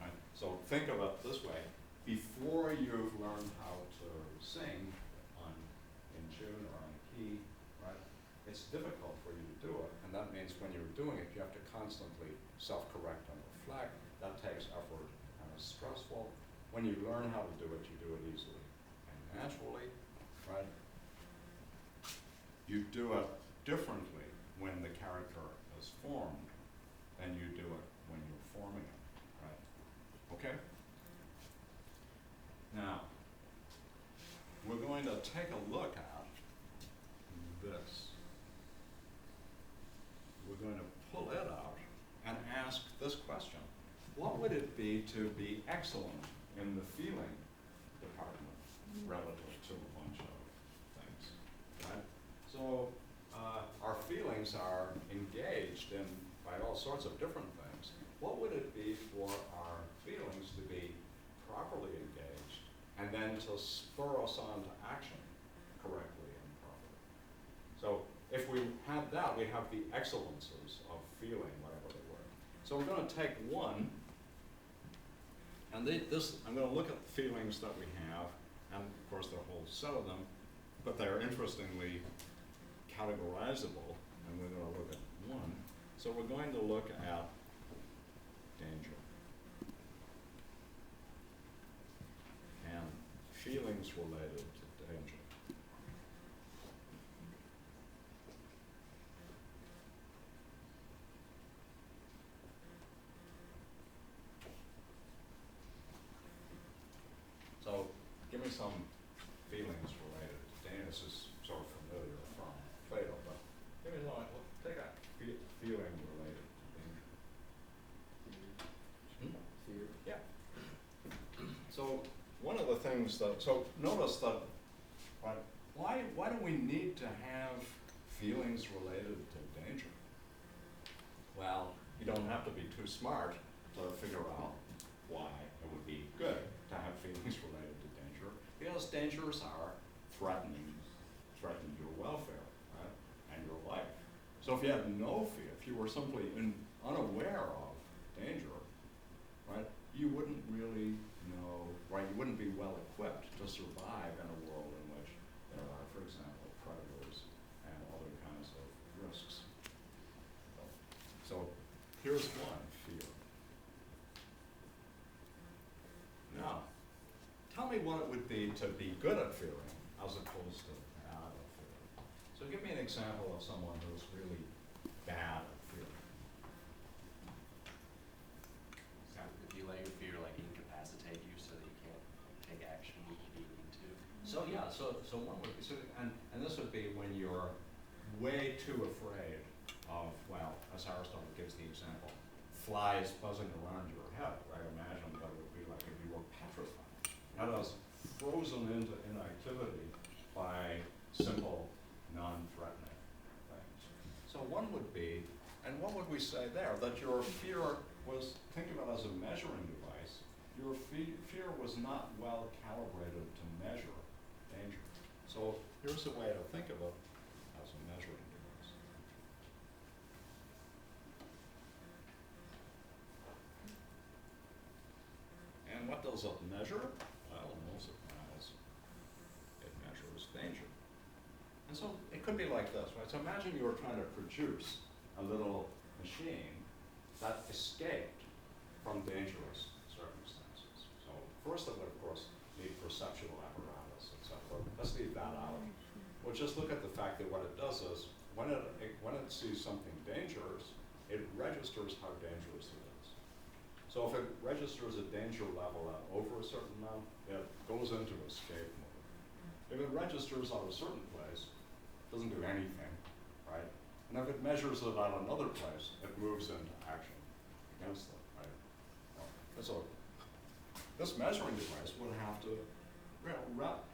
Right? So think of it this way. Before you've learned how to sing in tune or on key, right, it's difficult for you to do it. And that means when you're doing it, you have to constantly self-correct and reflect. That takes effort and is stressful. When you learn how to do it, you do it easily and naturally. Right? You do it differently when the character is formed than you do it when you're forming it, right? Okay? Now, we're going to take a look at this. We're going to pull it out and ask this question. What would it be to be excellent in the feeling department relative to a bunch of things, right? So our feelings are engaged in by all sorts of different things. What would it be for our feelings to be properly engaged and then to spur us on to action correctly and properly? So if we had that, we have the excellences of feeling, whatever they were. So we're going to take one, and I'm going to look at the feelings that we have, and of course there are a whole set of them, but they're interestingly categorizable, and we're going to look at one. So we're going to look at danger and feelings related to danger. So give me some feelings related to danger. This is sort of familiar from Plato, but give me some, take a feeling related to danger. Fear. Yeah. So one of the things that, so notice that, right, why do we need to have feelings related to danger? Well, you don't have to be too smart to figure out why it would be good to have feelings related to danger, because dangers are threaten your welfare, right, and your life. So if you had no fear, if you were simply unaware of danger, right, you wouldn't really know, right, you wouldn't be well equipped to survive in a world in which there are, for example, predators and other kinds of risks. So here's one, fear. Now, tell me what it would be to be good at fearing as opposed to bad at fearing. So give me an example of someone who's really bad at fearing. If you let your fear like incapacitate you so that you can't take action when you need to. So yeah, so one would be, and this would be when you're way too afraid of, well, as Aristotle gives the example, flies buzzing around your head, right? Imagine what it would be like if you were petrified. That is frozen into inactivity by simple, non-threatening things. So one would be, and what would we say there? That your fear was, think of it as a measuring device. Your fear was not well calibrated to measure danger. So here's a way to think of it as a measuring device. And what does it measure? Well, no surprise, it measures danger. And so it could be like this, right? So imagine you were trying to produce a little machine that escaped from dangerous circumstances. So first it would, of course, need perceptual apparatus, etc. Let's leave that out. We'll just look at the fact that what it does is, when it sees something dangerous, it registers how dangerous it is. So if it registers a danger level at over a certain amount, it goes into escape mode. If it registers at a certain place, it doesn't do anything, right? And if it measures it at another place, it moves into action against it, right? And so this measuring device would have to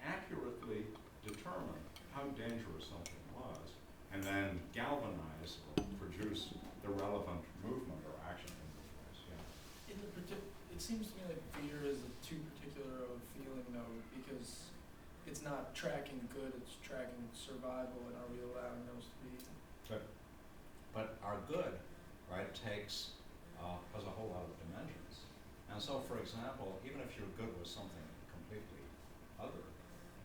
accurately determine how dangerous something was, and then galvanize or produce the relevant movement or action in the device. Yeah. It seems to me like fear is a too particular of a feeling though, because it's not tracking good, it's tracking survival, and are we allowing those to be? But our good, right, has a whole lot of dimensions. And so, for example, even if you're good with something completely other,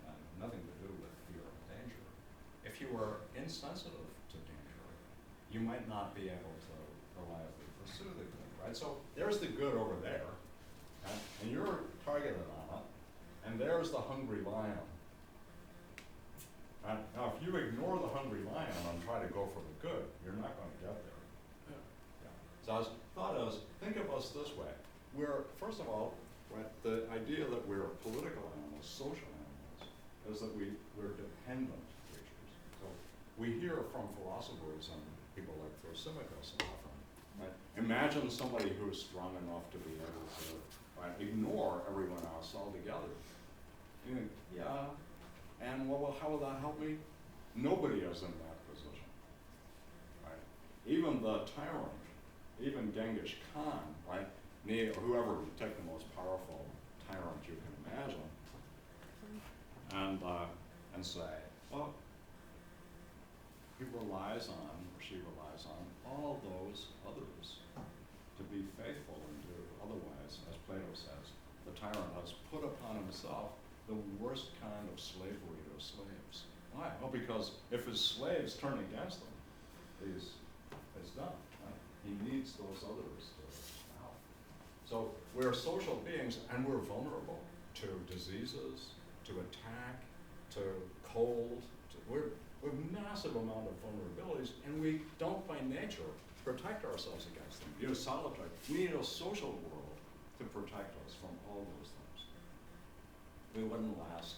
and nothing to do with fear of danger, if you were insensitive to danger, you might not be able to reliably pursue the good, right? So there's the good over there, and you're targeted on it, and there's the hungry lion. Now, if you ignore the hungry lion and try to go for the good, you're not going to get there. Yeah. So I thought think of us this way. We're, first of all, right, the idea that we're political animals, social animals, is that we're dependent creatures. So we hear from philosophers and people like Thrasymachos often, right? Imagine somebody who is strong enough to be able to ignore everyone else altogether. You think, yeah, and well, how will that help me? Nobody is in that position, right? Even the tyrant, even Genghis Khan, right? Or whoever, take the most powerful tyrant you can imagine, and say, well, he relies on, or she relies on, all those others to be faithful and do otherwise, as Plato says, the tyrant has put upon himself the worst kind of slavery to slaves. Why? Well, because if his slaves turn against him, he's done. Right? He needs those others to help. So we're social beings, and we're vulnerable to diseases, to attack, to cold. We're a massive amount of vulnerabilities, and we don't by nature protect ourselves against them. You know, solitary. We need a social world to protect us from all those things. We wouldn't last,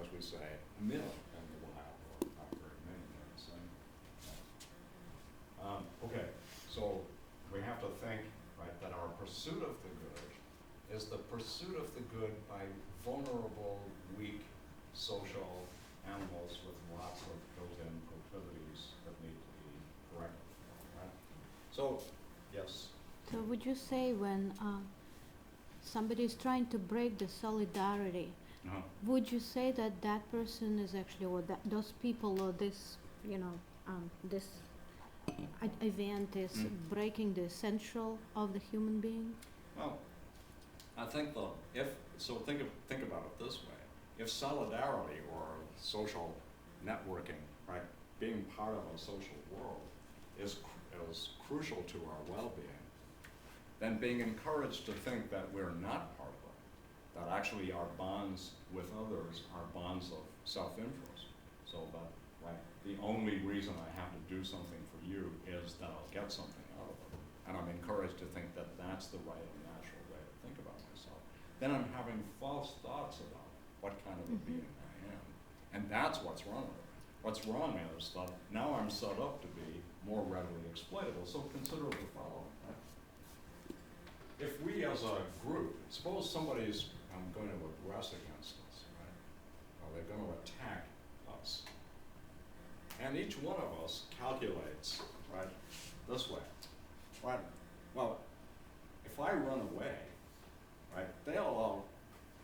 as we say, a minute in the wild, or not very many minutes. Okay, so we have to think, right, that our pursuit of the good is the pursuit of the good by vulnerable, weak, social animals with lots of built-in proclivities that need to be corrected, right? So, yes? So would you say when somebody is trying to break the solidarity, would you say that that person is actually, or that those people, or this, this event is breaking the essential of the human being? Well, I think think about it this way. If solidarity or social networking, right, being part of a social world is crucial to our well-being, then being encouraged to think that we're not part of it, that actually our bonds with others are bonds of self-interest, so that, right, the only reason I have to do something for you is that I'll get something out of it, and I'm encouraged to think that that's the right and natural way to think about myself. Then I'm having false thoughts about what kind of a being I am, and that's what's wrong with it. What's wrong is that now I'm set up to be more readily exploitable. So consider the following, right? If we as a group, suppose somebody's going to aggress against us, right? Or they're going to attack us. And each one of us calculates, right, this way, right? Well, if I run away, right, they'll all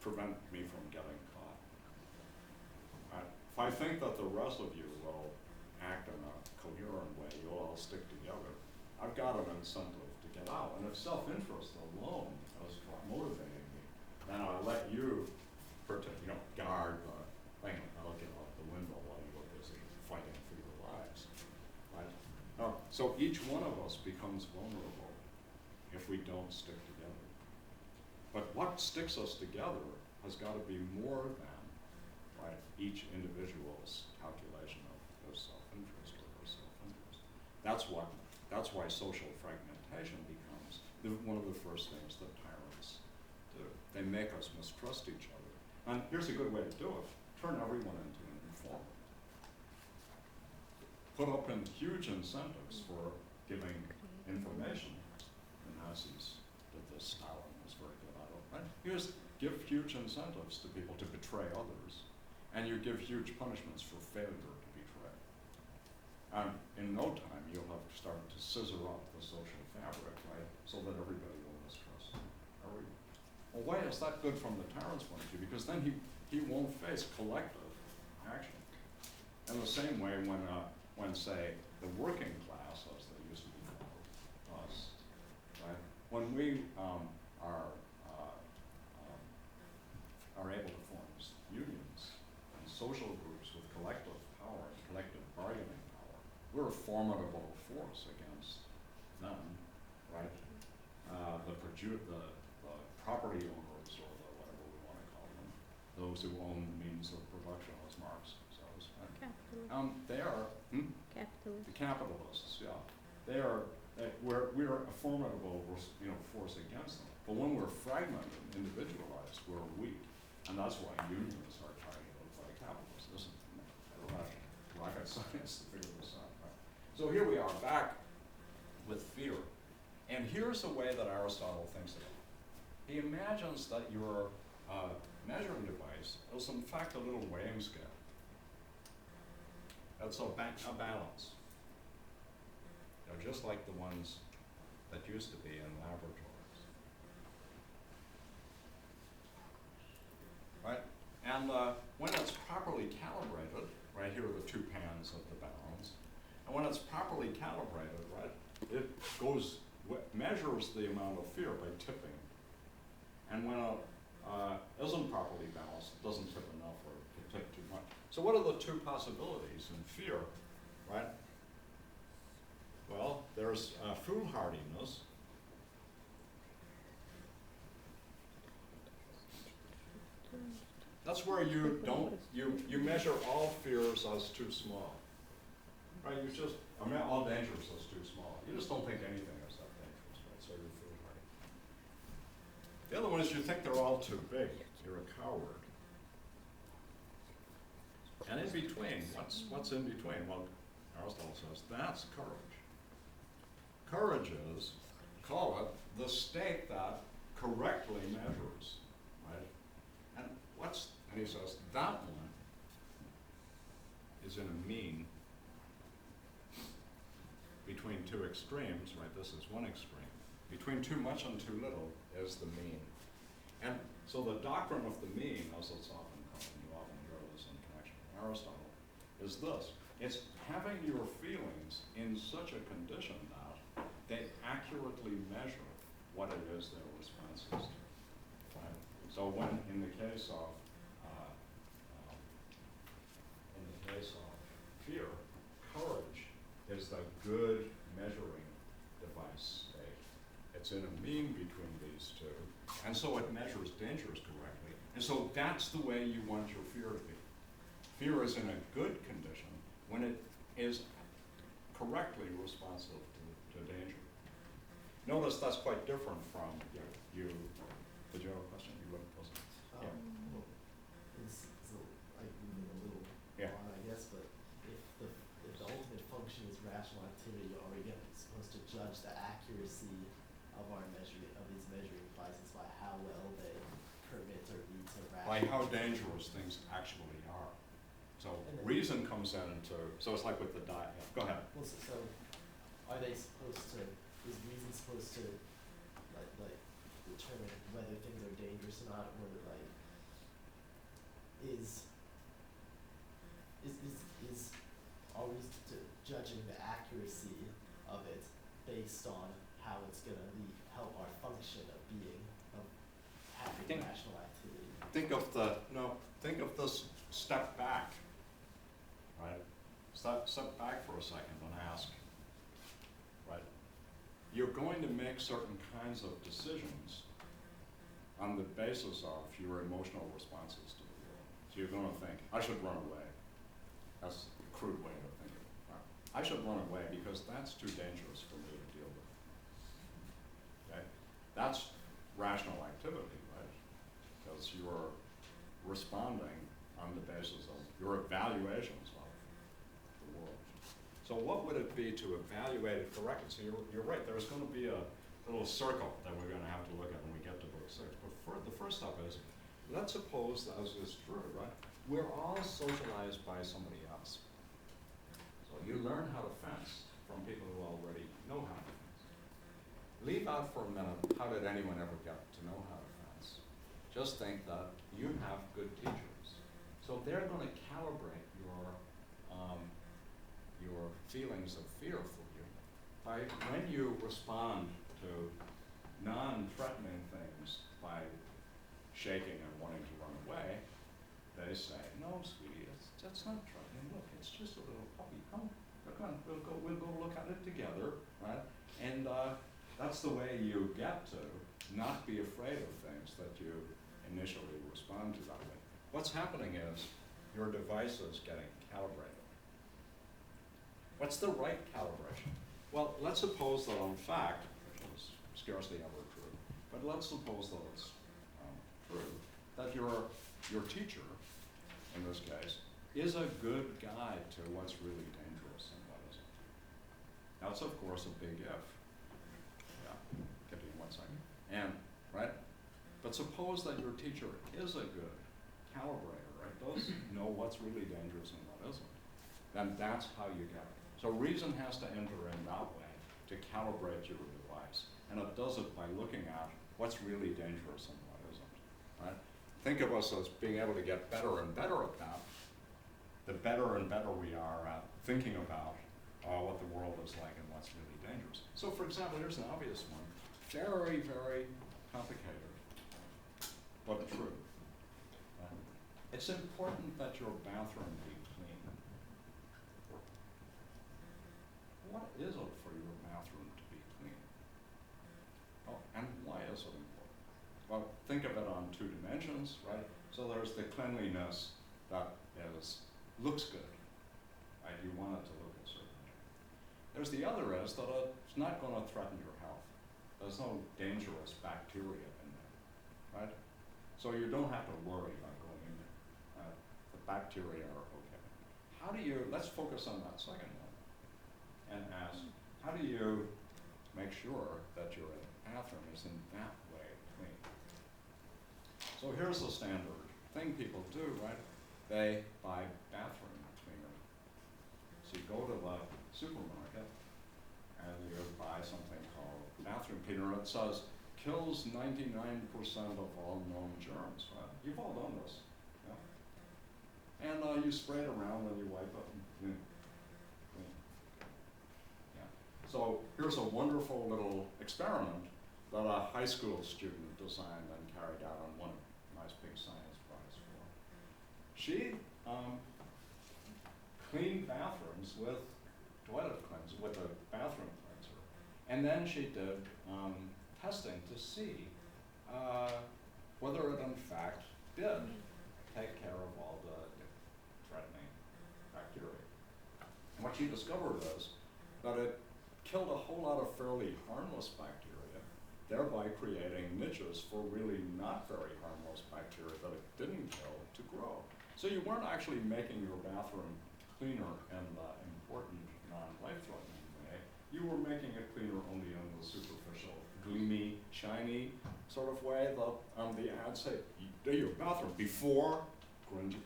prevent me from getting caught. Right? If I think that the rest of you will act in a coherent way, you'll all stick together, I've got an incentive to get out. And if self-interest alone is motivating me, then I'll let you guard the thing. I'll get out the window while you're busy fighting for your lives. Right? Now, So each one of us becomes vulnerable if we don't stick together. But what sticks us together has got to be more than, right, each individual's calculation of their self-interest or her self-interest. That's why social fragmentation becomes one of the first things that tyrants do. They make us mistrust each other. And here's a good way to do it. Turn everyone into an informant. Put up in huge incentives for giving information. The Nazis did this, Stalin was very good at it, right? Give huge incentives to people to betray others, and you give huge punishments for failure to betray. And in no time, you'll have started to scissor up the social fabric, right, so that everybody will mistrust everyone. Well, why is that good from the tyrant's point of view? Because then he won't face collective action. In the same way, when say the working class, as they used to be called, us, right, when we are able to form unions and social groups with collective power and collective bargaining power, we're a formidable force against them, right? The property owners, or the whatever we want to call them, those who own the means of production, as Marx says. Right? They are Capitalists. the capitalists. Yeah, we're a formidable force against them. But when we're fragmented, individualized, we're weak. And that's why unions are targeted by capitalists. This is rocket science to figure this out. Right? So here we are back with fear. And here's the way that Aristotle thinks of it. He imagines that your measuring device is in fact a little weighing scale. That's a balance. Just like the ones that used to be in laboratories. Right? And when it's properly calibrated, right, here are the two pans of the balance, and when it's properly calibrated, right, it measures the amount of fear by tipping. And when it isn't properly balanced, it doesn't tip enough or it tip too much. So what are the two possibilities in fear, right? Well, there's foolhardiness. That's where you measure all fears as too small, right? All dangers as too small. You just don't think anything is that dangerous, right? So you're foolhardy. The other one is you think they're all too big. You're a coward. And in between, what's in between? Well, Aristotle says that's courage. Courage is, call it, the state that correctly measures, right? And he says that one is in a mean between two extremes, right? This is one extreme. Between too much and too little is the mean. And so the doctrine of the mean, as it's often called, and you often hear this in connection with Aristotle, is this. It's having your feelings in such a condition that they accurately measure what it is their response is to. Right? So when, in the case of fear, courage is the good measuring device state. It's in a mean between these two, and so it measures dangers correctly. And so that's the way you want your fear to be. Fear is in a good condition when it is correctly responsive to danger. Notice that's quite different from you. Did you have a question? You were posing. Well, it's like moving a little on, I guess, but if the ultimate function is rational activity, are we supposed to judge the accuracy of these measuring devices by how well they permit or lead to rational? By how dangerous things actually are. So reason comes into, so it's like with the diet. Yeah, go ahead. Well, so are they supposed to, is reason supposed to like determine whether things are dangerous or not, or like are we judging the accuracy of it based on how it's gonna help our function of being, of having rational activity? Think of this step back, right? Step back for a second and ask, you're going to make certain kinds of decisions on the basis of your emotional responses to the world. So you're going to think, I should run away. That's a crude way of thinking. I should run away because that's too dangerous for me to deal with. Okay? That's rational activity, right? Because you're responding on the basis of your evaluations of the world. So what would it be to evaluate it correctly? So you're right, there's going to be a little circle that we're going to have to look at when we get to book 6. But the first step is, let's suppose, as is true, right? We're all socialized by somebody else. So you learn how to fence from people who already know how to fence. Leave out for a minute, how did anyone ever get to know how to fence? Just think that you have good teachers. So they're going to calibrate your feelings of fear for you by when you respond to non-threatening things by shaking and wanting to run away, they say, no, sweetie, that's not threatening. Look, it's just a little puppy. Come on, we'll go look at it together, right? And that's the way you get to not be afraid of things that you initially respond to that way. What's happening is your device is getting calibrated. What's the right calibration? Well, let's suppose that in fact, which is scarcely ever true, but let's suppose that it's true, that your teacher, in this case, is a good guide to what's really dangerous and what isn't. That's, of course, a big if. Yeah, get to you in 1 second. And, right? But suppose that your teacher is a good calibrator, right? Does know what's really dangerous and what isn't. Then that's how you get it. So reason has to enter in that way to calibrate your device. And it does it by looking at what's really dangerous and what isn't, right? Think of us as being able to get better and better at that. The better and better we are at thinking about what the world is like and what's really dangerous. So for example, here's an obvious one. Very, very complicated, but true. It's important that your bathroom be clean. What is it for your bathroom to be clean? Oh, and why is it important? Well, think of it on 2 dimensions, right? So there's the cleanliness that looks good, right? You want it to look a certain way. There's the other is that it's not going to threaten your health. There's no dangerous bacteria in there, right? So you don't have to worry about going in there. The bacteria are okay. How do you, let's focus on that second one and ask, how do you make sure that your bathroom is in that way clean? So here's the standard thing people do, right? They buy bathroom cleaner. So you go to the supermarket and you buy something called bathroom cleaner. It says kills 99% of all known germs, right? You've all done this, yeah? And you spray it around when you wipe it and clean. Yeah. So here's a wonderful little experiment that a high school student designed and carried out and won a nice big science prize for. She cleaned bathrooms with toilet cleanser, with a bathroom cleanser. And then she did testing to see whether it in fact did take care of all the threatening bacteria. And what she discovered is that it killed a whole lot of fairly harmless bacteria, thereby creating niches for really not very harmless bacteria that it didn't kill to grow. So you weren't actually making your bathroom cleaner in the important non-life-threatening way. You were making it cleaner only in the superficial, gleamy, shiny sort of way that the ads say, you do your bathroom before, grungy,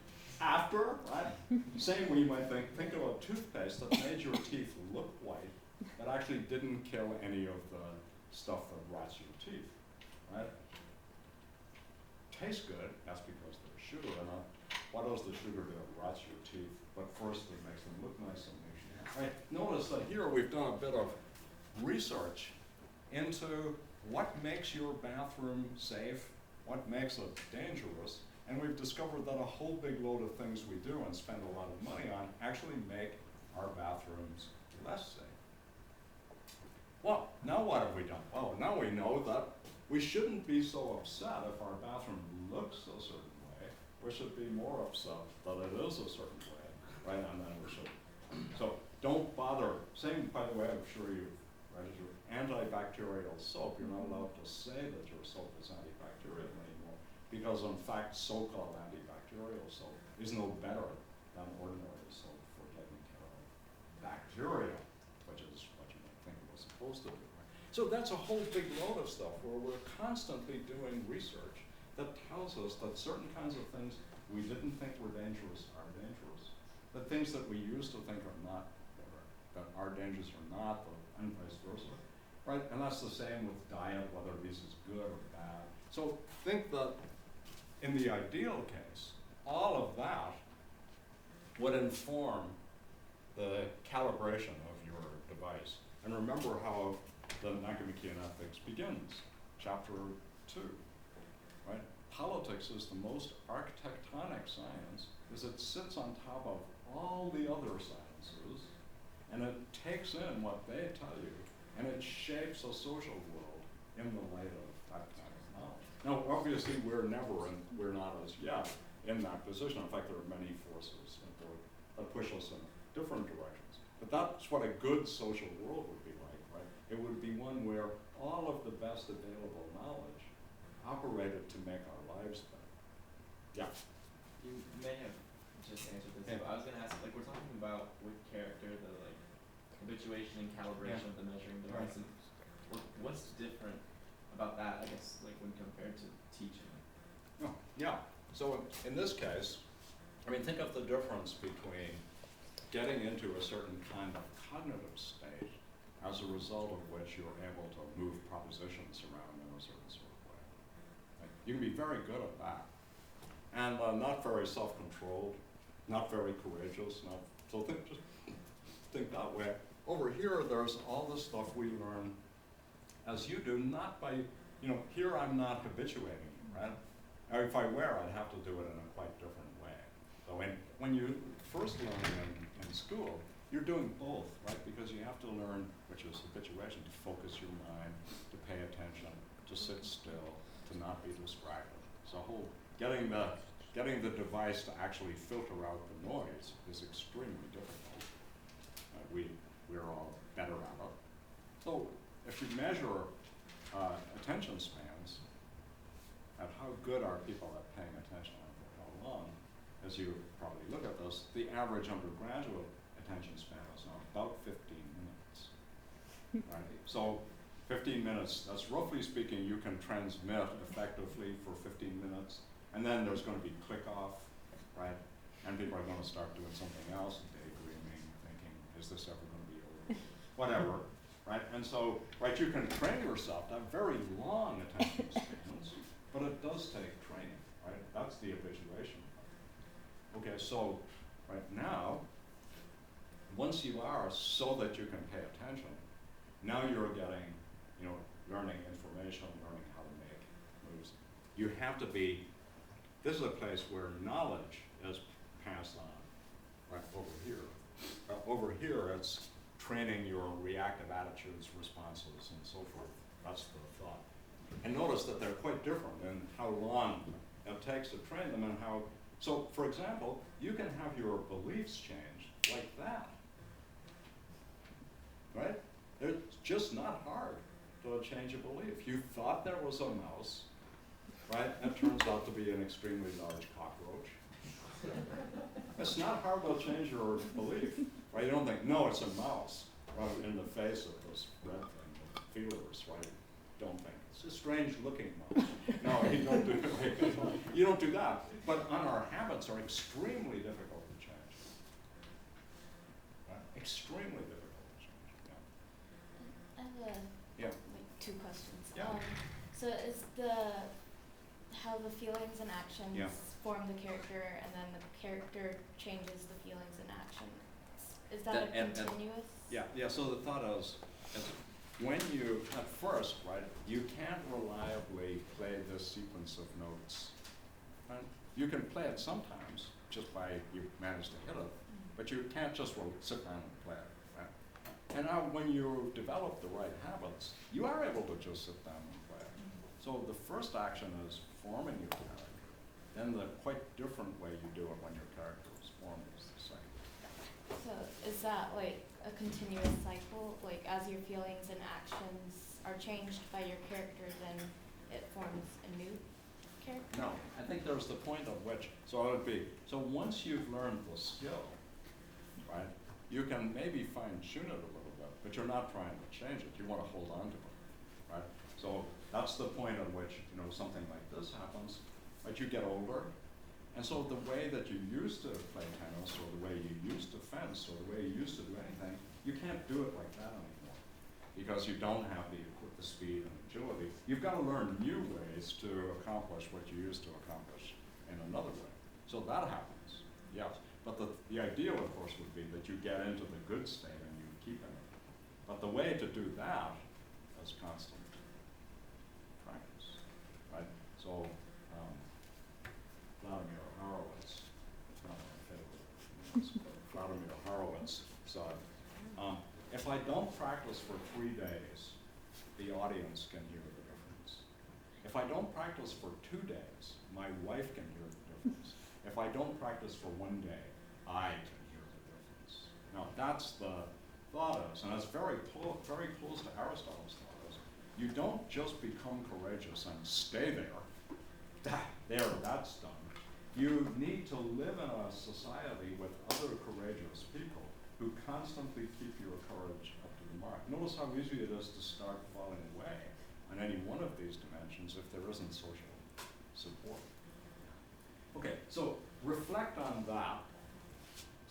after, right? Same way you might think of a toothpaste that made your teeth look white, that actually didn't kill any of the stuff that rots your teeth, right? Tastes good, that's because there's sugar in it. What does the sugar do? It rots your teeth, but first it makes them look nice and makes you happy. Right? Notice that here we've done a bit of research into what makes your bathroom safe, what makes it dangerous, and we've discovered that a whole big load of things we do and spend a lot of money on actually make our bathrooms less safe. Well, now what have we done? Well, now we know that we shouldn't be so upset if our bathroom looks a certain way. We should be more upset that it is a certain way, right? And then we should. So don't bother. Same, by the way, I'm sure you've read your antibacterial soap. You're not allowed to say that your soap is antibacterial anymore because, in fact, so-called antibacterial soap is no better than ordinary soap for taking care of bacteria, which is what you might think it was supposed to do. Right? So that's a whole big load of stuff where we're constantly doing research that tells us that certain kinds of things we didn't think were dangerous are dangerous. The things that we used to think are not, that are dangerous or not, and vice versa. Right? And that's the same with diet, whether this is good or bad. So think that in the ideal case, all of that would inform the calibration of your device. And remember how the Nicomachean Ethics begins, chapter 2, right? Politics is the most architectonic science because it sits on top of all the other sciences and it takes in what they tell you and it shapes a social world in the light of that kind of knowledge. Now, obviously, we're not as yet in that position. In fact, there are many forces that push us in different directions. But that's what a good social world would be like, right? It would be one where all of the best available knowledge operated to make our lives better. Yeah. You may have just answered this, Yeah. but I was gonna ask, like, we're talking about with character, the like habituation and calibration of the measuring device. Right. And what's different about that, I guess, like when compared to teaching? Oh, yeah. So in this case, I mean, think of the difference between getting into a certain kind of cognitive state as a result of which you're able to move propositions around in a certain sort of way. Like, you can be very good at that, and not very self-controlled, not very courageous. So just think that way. Over here, there's all the stuff we learn as you do, not by, here I'm not habituating you, right? Or if I were, I'd have to do it in a quite different way. So when you first learn in school, you're doing both, right? Because you have to learn, which is habituation, to focus your mind, to pay attention, to sit still, to not be distracted. So getting the device to actually filter out the noise is extremely difficult. We're all better at it. So if you measure attention spans, at how good are people at paying attention and for how long, as you probably look at this, the average undergraduate attention span is now about 15 minutes. Right? So 15 minutes, that's roughly speaking, you can transmit effectively for 15 minutes, and then there's going to be click off, right? And people are going to start doing something else, daydreaming, thinking, is this ever going to be over? Whatever, right? And so, right, you can train yourself to have very long attention spans, but it does take training, right? That's the habituation. Okay, so right now, once you are so that you can pay attention, now you're getting, learning information, learning how to make moves. You have to be, this is a place where knowledge is passed on, right, over here. Over here, it's training your reactive attitudes, responses, and so forth. That's the thought. And notice that they're quite different in how long it takes to train them and how, so for example, you can have your beliefs changed like that, right? It's just not hard to change a belief. You thought there was a mouse, right? And it turns out to be an extremely large cockroach. It's not hard to change your belief, right? You don't think, no, it's a mouse, right, in the face of this red thing with feelers, right? Don't think, it's a strange looking mouse. No, you don't do it. You don't do that. But our habits are extremely difficult to change. Right? Extremely difficult to change, yeah. I have Yeah. like 2 questions. Yeah. So is how the feelings and actions Yeah. form the character, and then the character changes the feelings and actions? Is that That- a and- continuous? Yeah, so the thought is when you, at first, right, you can't reliably play this sequence of notes. Right? You can play it sometimes, just by you manage to hit it, but you can't just sit down and play it. Right? And now when you develop the right habits, you are able to just sit down and play. So the first action is forming your character. Then the quite different way you do it when your character is formed is the second. So is that like a continuous cycle? Like as your feelings and actions are changed by your character, then it forms a new character? No, I think there's the point at which, so it would be, so once you've learned the skill, right, you can maybe fine tune it a little bit, but you're not trying to change it. You want to hold on to it, right? So that's the point at which, you know, something like this happens, but you get older. And so the way that you used to play tennis, or the way you used to fence, or the way you used to do anything, you can't do it like that anymore, because you don't have the speed and agility. You've got to learn new ways to accomplish what you used to accomplish in another way. So that happens, yes. But the ideal, of course, would be that you get into the good state and you keep in it. But the way to do that is constant practice, right? So Vladimir Horowitz, not my favorite, but Vladimir Horowitz said, if I don't practice for 3 days, the audience can hear the difference. If I don't practice for 2 days, my wife can hear the difference. If I don't practice for 1 day, I can hear the difference. Now that's the thought is, and that's very close to Aristotle's thought is, you don't just become courageous and stay there. That's done. You need to live in a society with other courageous people who constantly keep your courage up to the mark. Notice how easy it is to start falling away on any one of these dimensions if there isn't social support. Okay, so reflect on that,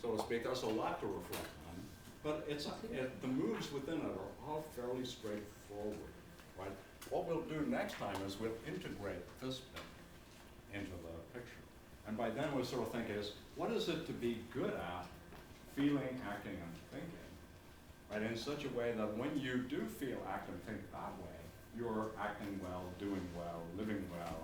so to speak. There's a lot to reflect on, but the moves within it are all fairly straightforward, right? What we'll do next time is we'll integrate this bit into the picture. And by then we'll sort of think is, what is it to be good at feeling, acting, and thinking, right, in such a way that when you do feel, act, and think that way, you're acting well, doing well, living well,